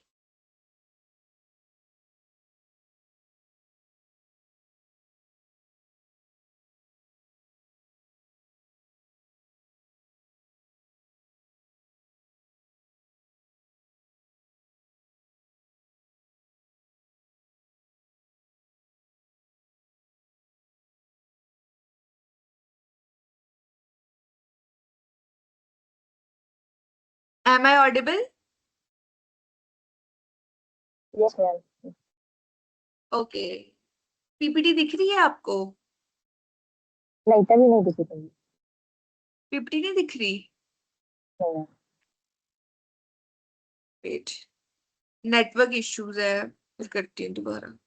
am I audible? Yes ma'am. Okay, PPT दिख रही है आपको? नहीं, तभी नहीं दिखी तुम। पीपीटी नहीं दिख रही? नहीं मैम। वेट, नेटवर्क इश्यूज है, फिर करती हूँ दोबारा।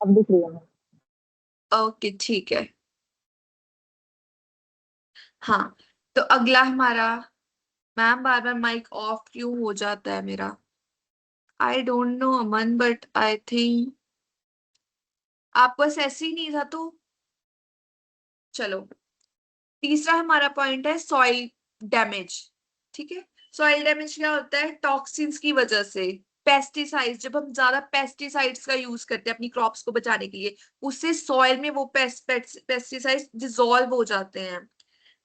अब दिख रही है मैम। ओके ठीक है। हाँ, तो अगला हमारा, मैम बार बार माइक ऑफ क्यों हो जाता है मेरा? I don't know Aman, but I think आपको ऐसे ही नहीं था तो। चलो, तीसरा हमारा पॉइंट है सॉइल डैमेज। ठीक है, सॉइल डैमेज क्या होता है? टॉक्सिन्स की वजह से, पेस्टिसाइड्स, जब हम ज्यादा पेस्टिसाइड्स का यूज करते हैं अपनी क्रॉप्स को बचाने के लिए, उससे सॉइल में वो पेस्टिसाइड्स डिसॉल्व हो जाते हैं,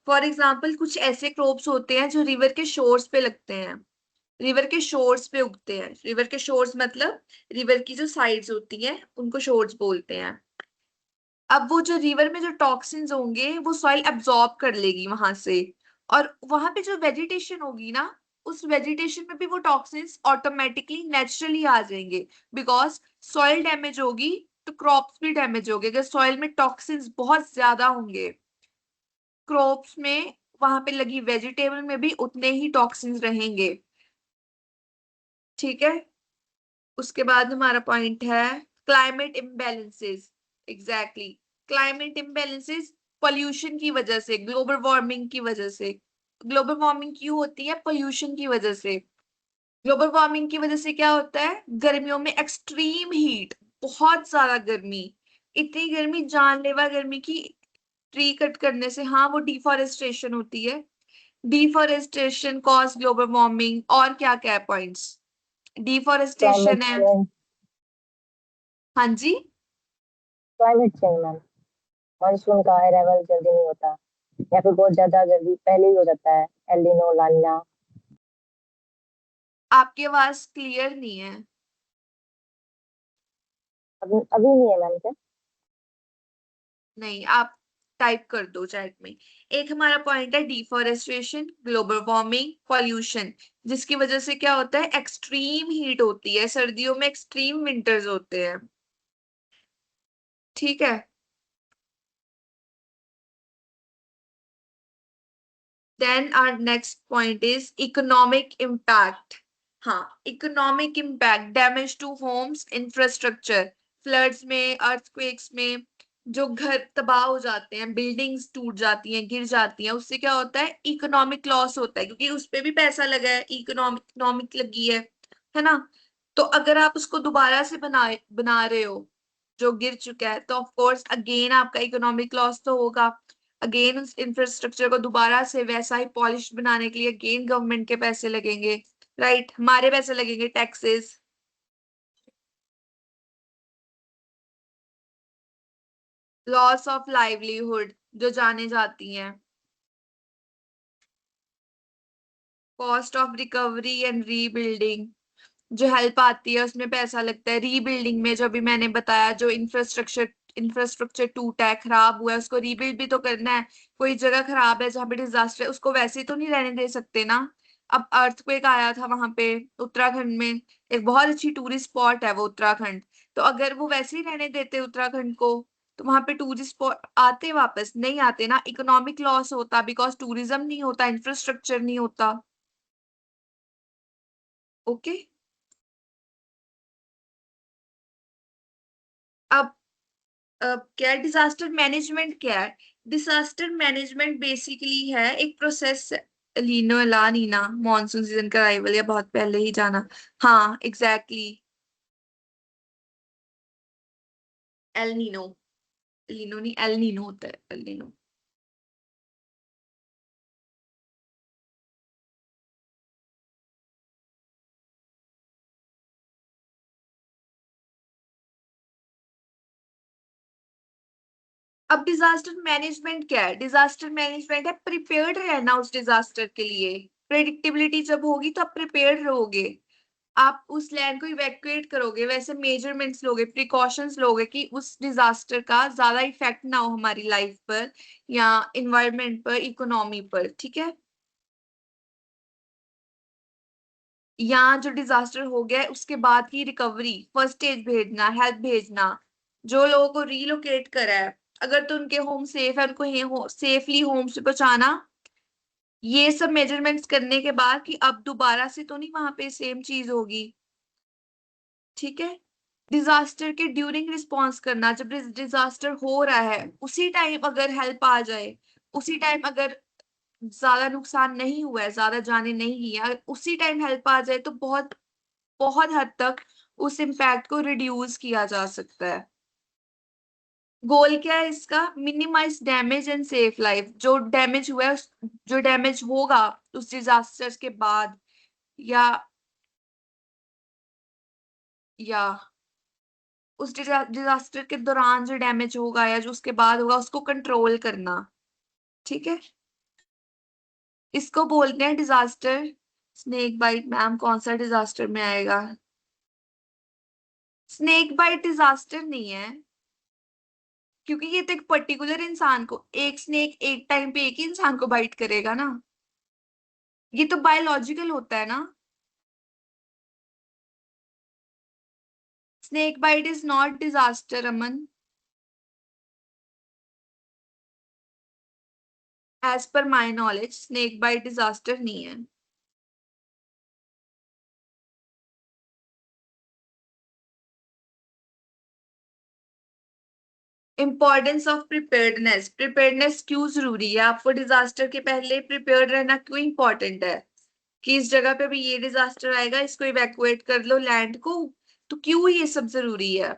फॉर एग्जाम्पल कुछ ऐसे क्रॉप्स होते हैं जो रिवर के शोर्स पे लगते हैं, रिवर के शोर्स पे उगते हैं। रिवर के शोर्स मतलब रिवर की जो साइड्स होती हैं उनको शोर्स बोलते हैं। अब वो जो रिवर में जो टॉक्सिन्स होंगे वो सॉइल एब्जॉर्ब कर लेगी वहां से, और वहां पे जो वेजिटेशन होगी ना, उस वेजिटेशन में भी वो टॉक्सिन्स ऑटोमेटिकली नेचुरली आ जाएंगे, बिकॉज सॉइल डैमेज होगी तो क्रॉप्स भी डैमेज होंगे। अगर सॉइल में टॉक्सिन्स बहुत ज्यादा होंगे क्रॉप्स में, वहां पे लगी वेजिटेबल में भी उतने ही टॉक्सिन्स रहेंगे। ठीक है, उसके बाद हमारा पॉइंट है climate imbalances. Exactly, climate imbalances pollution की वजह से, ग्लोबल वार्मिंग की वजह से। ग्लोबल वार्मिंग क्यों होती है? पोल्यूशन की वजह से। ग्लोबल वार्मिंग की वजह से क्या होता है? गर्मियों में एक्सट्रीम हीट, बहुत ज्यादा गर्मी, इतनी गर्मी, जानलेवा गर्मी की ट्री कट करने से, हाँ वो डिफॉरेस्टेशन होती है। Deforestation cause global warming. और क्या क्या पॉइंट्स? क्लाइमेट डिफॉरेस्टेशन है। चेंज। हाँ जी। क्लाइमेट चेंज मैम, मानसून का अराइवल जल्दी नहीं होता, या फिर बहुत ज्यादा जल्दी पहले ही हो जाता है, एल नीनो, ला नीना। आपकी आवाज क्लियर नहीं है। अभी अभी नहीं है मैम क्या? नहीं, आप टाइप कर दो चैट में। एक हमारा पॉइंट है डिफॉरेस्टेशन, ग्लोबल वार्मिंग, पॉल्यूशन, जिसकी वजह से क्या होता है? एक्सट्रीम हीट होती है, सर्दियों में एक्सट्रीम विंटर्स होते हैं। ठीक है, then our next point is economic impact. हाँ, economic impact, damage to homes, infrastructure, floods में, अर्थक्वेक्स में जो घर तबाह हो जाते हैं, बिल्डिंग्स टूट जाती हैं, गिर जाती हैं, उससे क्या होता है? इकोनॉमिक लॉस होता है, क्योंकि उस पे भी पैसा लगा है, इकोनॉमिक लगी है ना? तो अगर आप उसको दोबारा से बना रहे हो जो गिर चुका है, तो ऑफ कोर्स अगेन आपका इकोनॉमिक लॉस तो होगा। अगेन उस इंफ्रास्ट्रक्चर को दोबारा से वैसा ही पॉलिश बनाने के लिए अगेन गवर्नमेंट के पैसे लगेंगे, राइट? हमारे पैसे लगेंगे, टैक्सेस। लॉस ऑफ लाइवलीहुड जो जाने जाती हैं। Cost of recovery and rebuilding, जो हेल्प आती है उसमें पैसा लगता है। रीबिल्डिंग में जो भी मैंने बताया, जो इंफ्रास्ट्रक्चर टूटा है, खराब हुआ है, उसको रीबिल्ड भी तो करना है। कोई जगह खराब है जहाँ पे डिजास्टर है, उसको वैसे ही तो नहीं रहने दे सकते ना। अब अर्थक्वेक आया था वहां पे उत्तराखंड में, एक बहुत अच्छी टूरिस्ट स्पॉट है वो उत्तराखंड, तो अगर वो वैसे ही रहने देते उत्तराखंड को, तो वहां पे टूरिस्ट स्पॉट आते, वापस नहीं आते ना, इकोनॉमिक लॉस होता, बिकॉज टूरिज्म नहीं होता, इंफ्रास्ट्रक्चर नहीं होता। ओके, अब क्या डिजास्टर मैनेजमेंट क्या है? डिजास्टर मैनेजमेंट बेसिकली है एक प्रोसेस। लीनो, ला नीना, मॉनसून सीजन का अराइवल या बहुत पहले ही जाना। हाँ एग्जैक्टली, एल नीनो। लीनो नहीं, एल नीनो होता है, एल नीनो। अब डिजास्टर मैनेजमेंट क्या है? डिजास्टर मैनेजमेंट है प्रिपेयर्ड रहना उस डिजास्टर के लिए। प्रेडिक्टेबिलिटी जब होगी तो आप प्रिपेयर्ड रहोगे, आप उस लैंड को इवैक्यूएट करोगे, वैसे मेजरमेंट्स लोगे, प्रिकॉशंस लोगे कि उस डिजास्टर का ज्यादा इफेक्ट ना हो हमारी लाइफ पर या इन्वायरमेंट पर, इकोनॉमी पर। ठीक है, या जो डिजास्टर हो गया है उसके बाद की रिकवरी, फर्स्ट एड भेजना, हेल्प भेजना, जो लोगों को रीलोकेट करा है, अगर तो उनके होम सेफ है, उनको सेफली होम से पहुंचाना, ये सब मेजरमेंट्स करने के बाद कि अब दोबारा से तो नहीं वहां पे सेम चीज होगी। ठीक है, डिजास्टर के ड्यूरिंग रिस्पॉन्स करना, जब डिजास्टर हो रहा है उसी टाइम अगर हेल्प आ जाए, उसी टाइम अगर ज्यादा नुकसान नहीं हुआ है, ज्यादा जाने नहीं गई है, उसी टाइम हेल्प आ जाए, तो बहुत बहुत हद तक उस इम्पैक्ट को रिड्यूस किया जा सकता है। गोल क्या है इसका? Minimize damage and safe life. जो डैमेज हुआ है जो डैमेज होगा उस डिजास्टर के बाद, या या उस डिजास्टर के दौरान जो डैमेज होगा या जो उसके बाद होगा, उसको कंट्रोल करना। ठीक है, इसको बोलते हैं डिजास्टर। स्नेक बाइट मैम कौन सा डिजास्टर में आएगा? स्नेक बाइट डिजास्टर नहीं है, क्योंकि ये तो एक पर्टिकुलर इंसान को, एक स्नेक एक टाइम पे एक ही इंसान को बाइट करेगा ना, ये तो बायोलॉजिकल होता है ना। Snake bite is not disaster Aman, as per my knowledge snake bite disaster नहीं है। इंपॉर्टेंस ऑफ प्रिपेयर्डनेस, प्रिपेयर्डनेस क्यों जरूरी है? आपको डिजास्टर के पहले प्रिपेयर्ड रहना क्यों इंपॉर्टेंट है? कि इस जगह पे भी ये डिजास्टर आएगा, इसको इवैक्यूएट कर लो लैंड को, तो क्यों ये सब जरूरी है?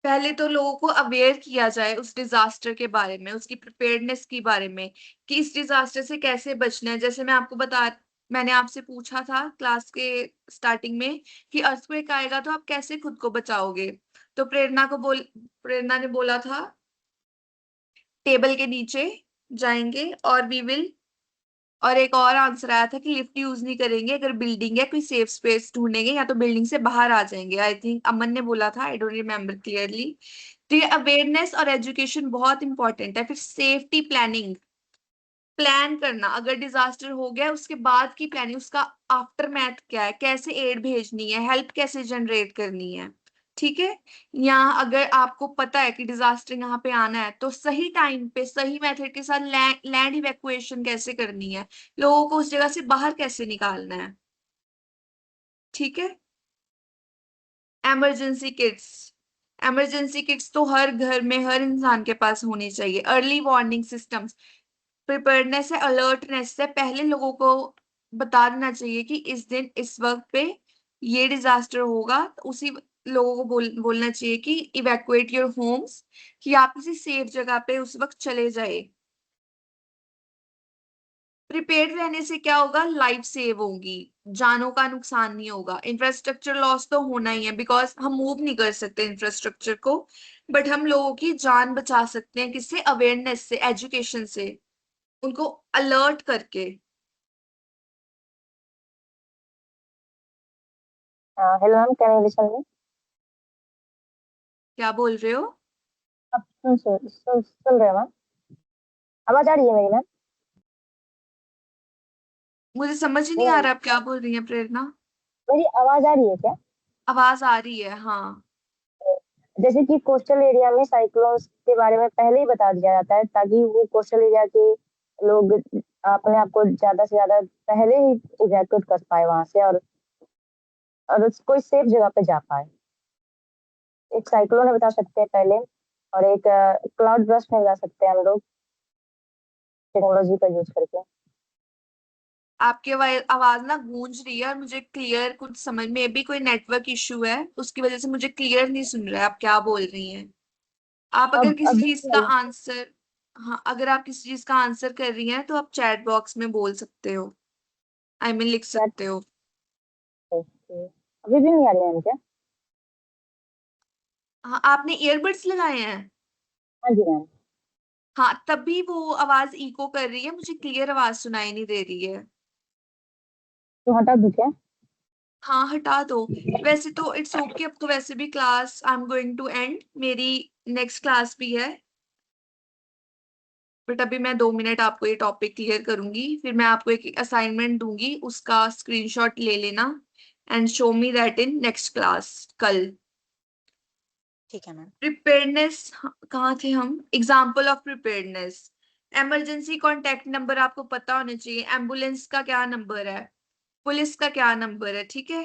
पहले तो लोगों को अवेयर किया जाए उस डिजास्टर के बारे में, उसकी प्रिपेयर्डनेस के बारे में, कि इस डिजास्टर से कैसे बचना है। जैसे मैंने आपसे पूछा था क्लास के स्टार्टिंग में कि अर्थक्वेक आएगा तो आप कैसे खुद को बचाओगे, तो प्रेरणा ने बोला था टेबल के नीचे जाएंगे और वी विल, और एक और आंसर आया था कि लिफ्ट यूज नहीं करेंगे, अगर बिल्डिंग है कोई सेफ स्पेस ढूंढेंगे या तो बिल्डिंग से बाहर आ जाएंगे। आई थिंक अमन ने बोला था, आई डोंट रिमेम्बर क्लियरली। तो ये अवेयरनेस और एजुकेशन बहुत इंपॉर्टेंट है। फिर सेफ्टी प्लानिंग, प्लान करना, अगर डिजास्टर हो गया उसके बाद की प्लानिंग, उसका आफ्टर मैथ क्या है, कैसे एड भेजनी है, हेल्प कैसे जनरेट करनी है। ठीक है, यहाँ अगर आपको पता है कि डिजास्टर यहाँ पे आना है तो सही टाइम पे सही मेथड के साथ लैंड इवैक्यूएशन कैसे करनी है, लोगों को उस जगह से बाहर कैसे निकालना है। ठीक है, इमरजेंसी किट्स, इमरजेंसी किट्स तो हर घर में हर इंसान के पास होनी चाहिए। अर्ली वार्निंग सिस्टम्स, प्रिपेयर्डनेस है, अलर्टनेस है, पहले लोगों को बता देना चाहिए कि इस दिन इस वक्त पे ये डिजास्टर होगा, तो उसी लोगों को बोलना चाहिए कि इवैक्यूएट योर होम्स, कि आप किसी सेफ जगह पे उस वक्त चले जाए। प्रिपेयर्ड रहने से क्या होगा, लाइफ सेव होगी, जानों का नुकसान नहीं होगा। इंफ्रास्ट्रक्चर लॉस तो होना ही है, बिकॉज हम मूव नहीं कर सकते इंफ्रास्ट्रक्चर को, बट हम लोगों की जान बचा सकते हैं किससे, अवेयरनेस से, एजुकेशन से, उनको अलर्ट करके। Hello ma'am, can you listen me? क्या बोल रहे हो? आप सुन रहे हो मैम? आवाज आ रही है मेरी मैम? मुझे समझ ही नहीं आ मैम, रहा आप क्या बोल रही हैं प्रेरणा। मेरी आवाज आ रही है क्या? आवाज आ रही है, हाँ। जैसे कि कोस्टल एरिया में साइक्लोन्स के बारे में पहले ही बता दिया जाता है, ताकि वो कोस्टल एरिया के लोग अपने आप को ज्यादा से ज्यादा पहले ही इवैक्यूएट कर पाए वहां से, और कोई सेफ जगह पे जा पाए। एक साइक्लोन में बता सकते हैं पहले, और एक क्लाउड बर्स्ट में बता सकते हैं हम लोग, टेक्नोलॉजी का यूज करके। आपकी आवाज ना गूंज रही है और मुझे क्लियर कुछ समझ में भी, कोई नेटवर्क इशू है उसकी वजह से मुझे क्लियर नहीं सुन रहा है आप क्या बोल रही हैं। आप अगर अब किसी अभी चीज का आंसर, हाँ अगर आप किसी चीज का आंसर कर रही हैं तो आप चैट बॉक्स में बोल सकते हो, आई मीन लिख सकते हो। अभी भी नहीं आ रही है क्या? हाँ, आपने ईयरबड्स लगाए हैं? हाँ जी मैम। हाँ, तभी वो आवाज इको कर रही है, मुझे क्लियर आवाज सुनाई नहीं दे रही है। तो हटा दूं क्या? हाँ हटा दो। वैसे तो इट्स ओके, अब तो वैसे भी class I am going to end, मेरी नेक्स्ट क्लास भी है, बट अभी मैं 2 मिनट आपको ये टॉपिक क्लियर करूंगी, फिर मैं आपको एक असाइनमेंट दूंगी, उसका स्क्रीनशॉट ले लेना and show me that in next class कल। ठीक है मैम। प्रिपेयर्डनेस, कहाँ थे हम? Example of preparedness, emergency contact number आपको पता होना चाहिए, एम्बुलेंस का क्या नंबर है, पुलिस का क्या नंबर है। ठीक है,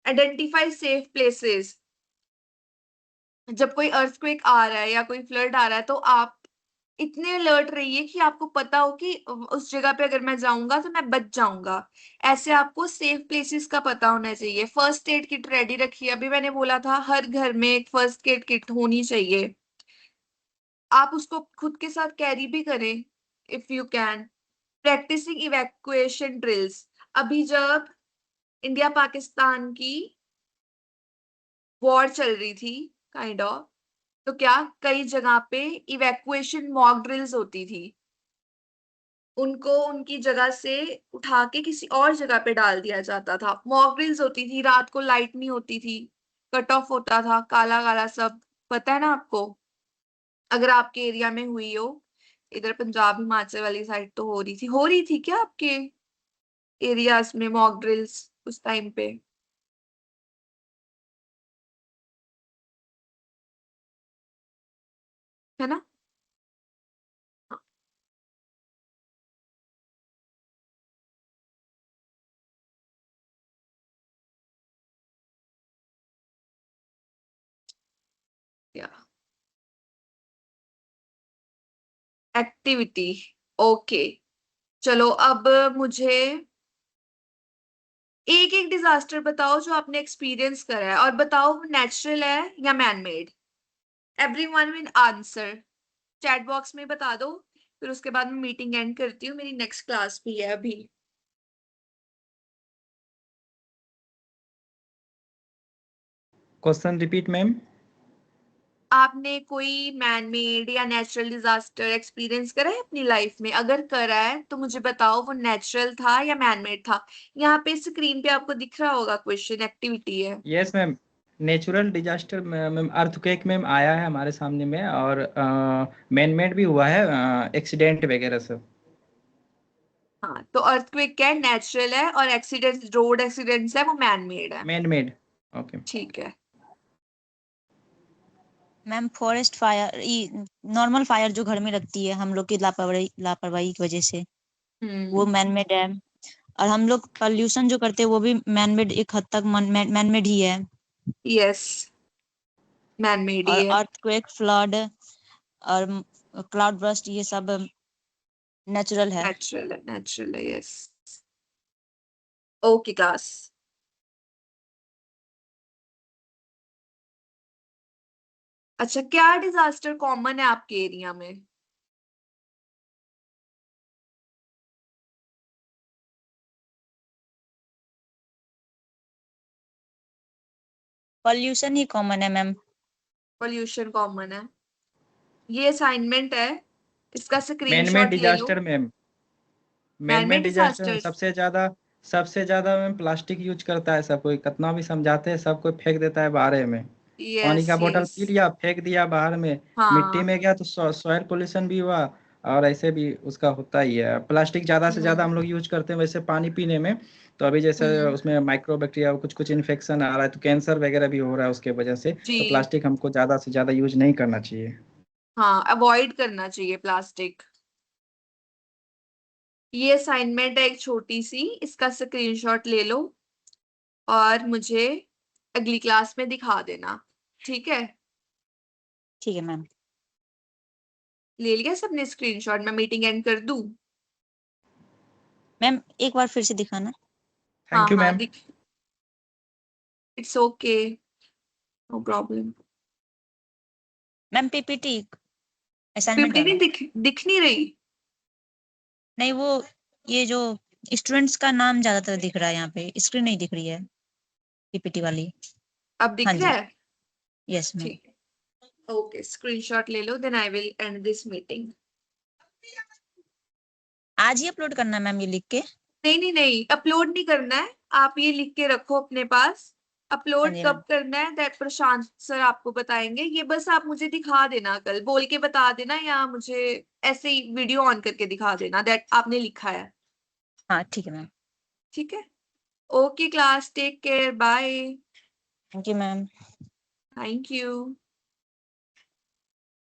आइडेंटिफाई सेफ प्लेसेस, जब कोई अर्थक्वेक आ रहा है या कोई फ्लड आ रहा है तो आप इतने अलर्ट रहिए कि आपको पता हो कि उस जगह पे अगर मैं जाऊंगा तो मैं बच जाऊंगा। ऐसे आपको सेफ प्लेसेस का पता होना चाहिए। फर्स्ट एड किट रेडी रखिए, अभी मैंने बोला था हर घर में एक फर्स्ट एड किट होनी चाहिए, आप उसको खुद के साथ कैरी भी करें if you can. Practicing evacuation drills, अभी जब इंडिया पाकिस्तान की वॉर चल रही थी काइंड ऑफ, तो क्या कई जगह पे इवैक्यूएशन मॉक ड्रिल्स होती थी, उनको उनकी जगह से उठा के किसी और जगह पे डाल दिया जाता था। मॉक ड्रिल्स होती थी, रात को लाइट नहीं होती थी, कट ऑफ होता था, काला काला सब, पता है ना आपको? अगर आपके एरिया में हुई हो, इधर पंजाब हिमाचल वाली साइड तो हो रही थी क्या आपके एरियाज में मॉक ड्रिल्स उस टाइम पे? है ना? या एक्टिविटी, ओके। चलो अब मुझे एक एक डिजास्टर बताओ जो आपने एक्सपीरियंस करा है, और बताओ वो नेचुरल है या man made. Everyone will answer, chat box में बता दो, फिर उसके बाद मैं मीटिंग एंड करती हूँ, मेरी नेक्स्ट क्लास भी है अभी। Question repeat ma'am. आपने कोई मैन मेड या नेचुरल डिजास्टर एक्सपीरियंस करा है अपनी लाइफ में? अगर करा है तो मुझे बताओ वो नेचुरल था या मैन मेड था। यहाँ पे स्क्रीन पे आपको दिख रहा होगा, क्वेश्चन एक्टिविटी है। Yes ma'am, natural disaster ma'am earthquake ma'am आया है हमारे सामने में, और मैन मेड भी हुआ है, एक्सीडेंट वगैरह सब। हाँ, तो अर्थक्वेक क्या है? नेचुरल है, और एक्सीडेंट, रोड एक्सीडेंट्स है वो मैन मेड है। Man made, okay. ठीक है। Ma'am forest fire, normal fire जो घर में लगती है हम लोग की लापरवाही की वजह से, वो मैन मेड है। और हम लोग पॉल्यूशन जो करते हैं वो भी मैन मेड, एक हद तक मैन मेड ही है। यस, मैन मेड और ही है। अर्थक्वेक, फ्लड और क्लाउड बर्स्ट, ये सब नेचुरल है। नेचुरल है, नेचुरल है, यस। Okay class. अच्छा, क्या डिजास्टर कॉमन है आपके एरिया में? पॉल्यूशन ही कॉमन है मैम। पोल्यूशन कॉमन है। ये असाइनमेंट है, इसका मैन मेड स्क्रीनशॉट ले लो। Disaster ma'am, man man made made disaster में डिजास्टर्स। सबसे ज्यादा मैम प्लास्टिक यूज करता है सब कोई, कितना भी समझाते हैं सब कोई फेंक देता है बाहर में। पानी यस का बोतल यस। पी लिया फेंक दिया बाहर में, मिट्टी हाँ। में गया तो सॉइल पोल्यूशन भी हुआ। और ऐसे भी उसका होता ही है, प्लास्टिक ज्यादा से ज्यादा हम्म हम लोग यूज करते हैं वैसे पानी पीने में। तो अभी जैसे हम्म। उसमें माइक्रो बैक्टीरिया कुछ कुछ इन्फेक्शन आ रहा है, तो कैंसर वगैरह भी हो रहा है उसके वजह से। जी। तो प्लास्टिक हमको ज्यादा से ज्यादा यूज नहीं करना चाहिए। हाँ, अवॉइड करना चाहिए प्लास्टिक। ये असाइनमेंट है एक छोटी सी, इसका स्क्रीनशॉट ले लो और मुझे अगली क्लास में दिखा देना, ठीक है? ठीक है मैम। ले लिया सबने स्क्रीनशॉट? मैं मीटिंग एंड कर दूं? मैम एक बार फिर से दिखाना। थैंक हाँ यू हाँ, मैम। दिख, it's okay, no problem. Ma'am PPT assignment PPT वाला। नहीं दिख नहीं रही? नहीं, वो ये जो स्टूडेंट्स का नाम ज्यादातर दिख रहा है, यहाँ पे स्क्रीन नहीं दिख रही है पीपीटी वाली। अब हाँ दिख रहा जी, है? Yes ma'am. ठीक है, ओके, स्क्रीनशॉट ले लो, then I will end this meeting. आज ही अपलोड करना है मैम ये लिख के? नहीं नहीं नहीं, अपलोड नहीं करना है, आप ये लिख के रखो अपने पास। हाँ अपलोड जी कब मैम। करना है दैट प्रशांत सर आपको बताएंगे, ये बस आप मुझे दिखा देना, कल बोल के बता देना, या मुझे ऐसे ही वीडियो ऑन करके दिखा देना दैट आपने लिखा है। हाँ ठीक है मैम। ठीक है। Okay class, take care, bye. Thank you ma'am. Thank you.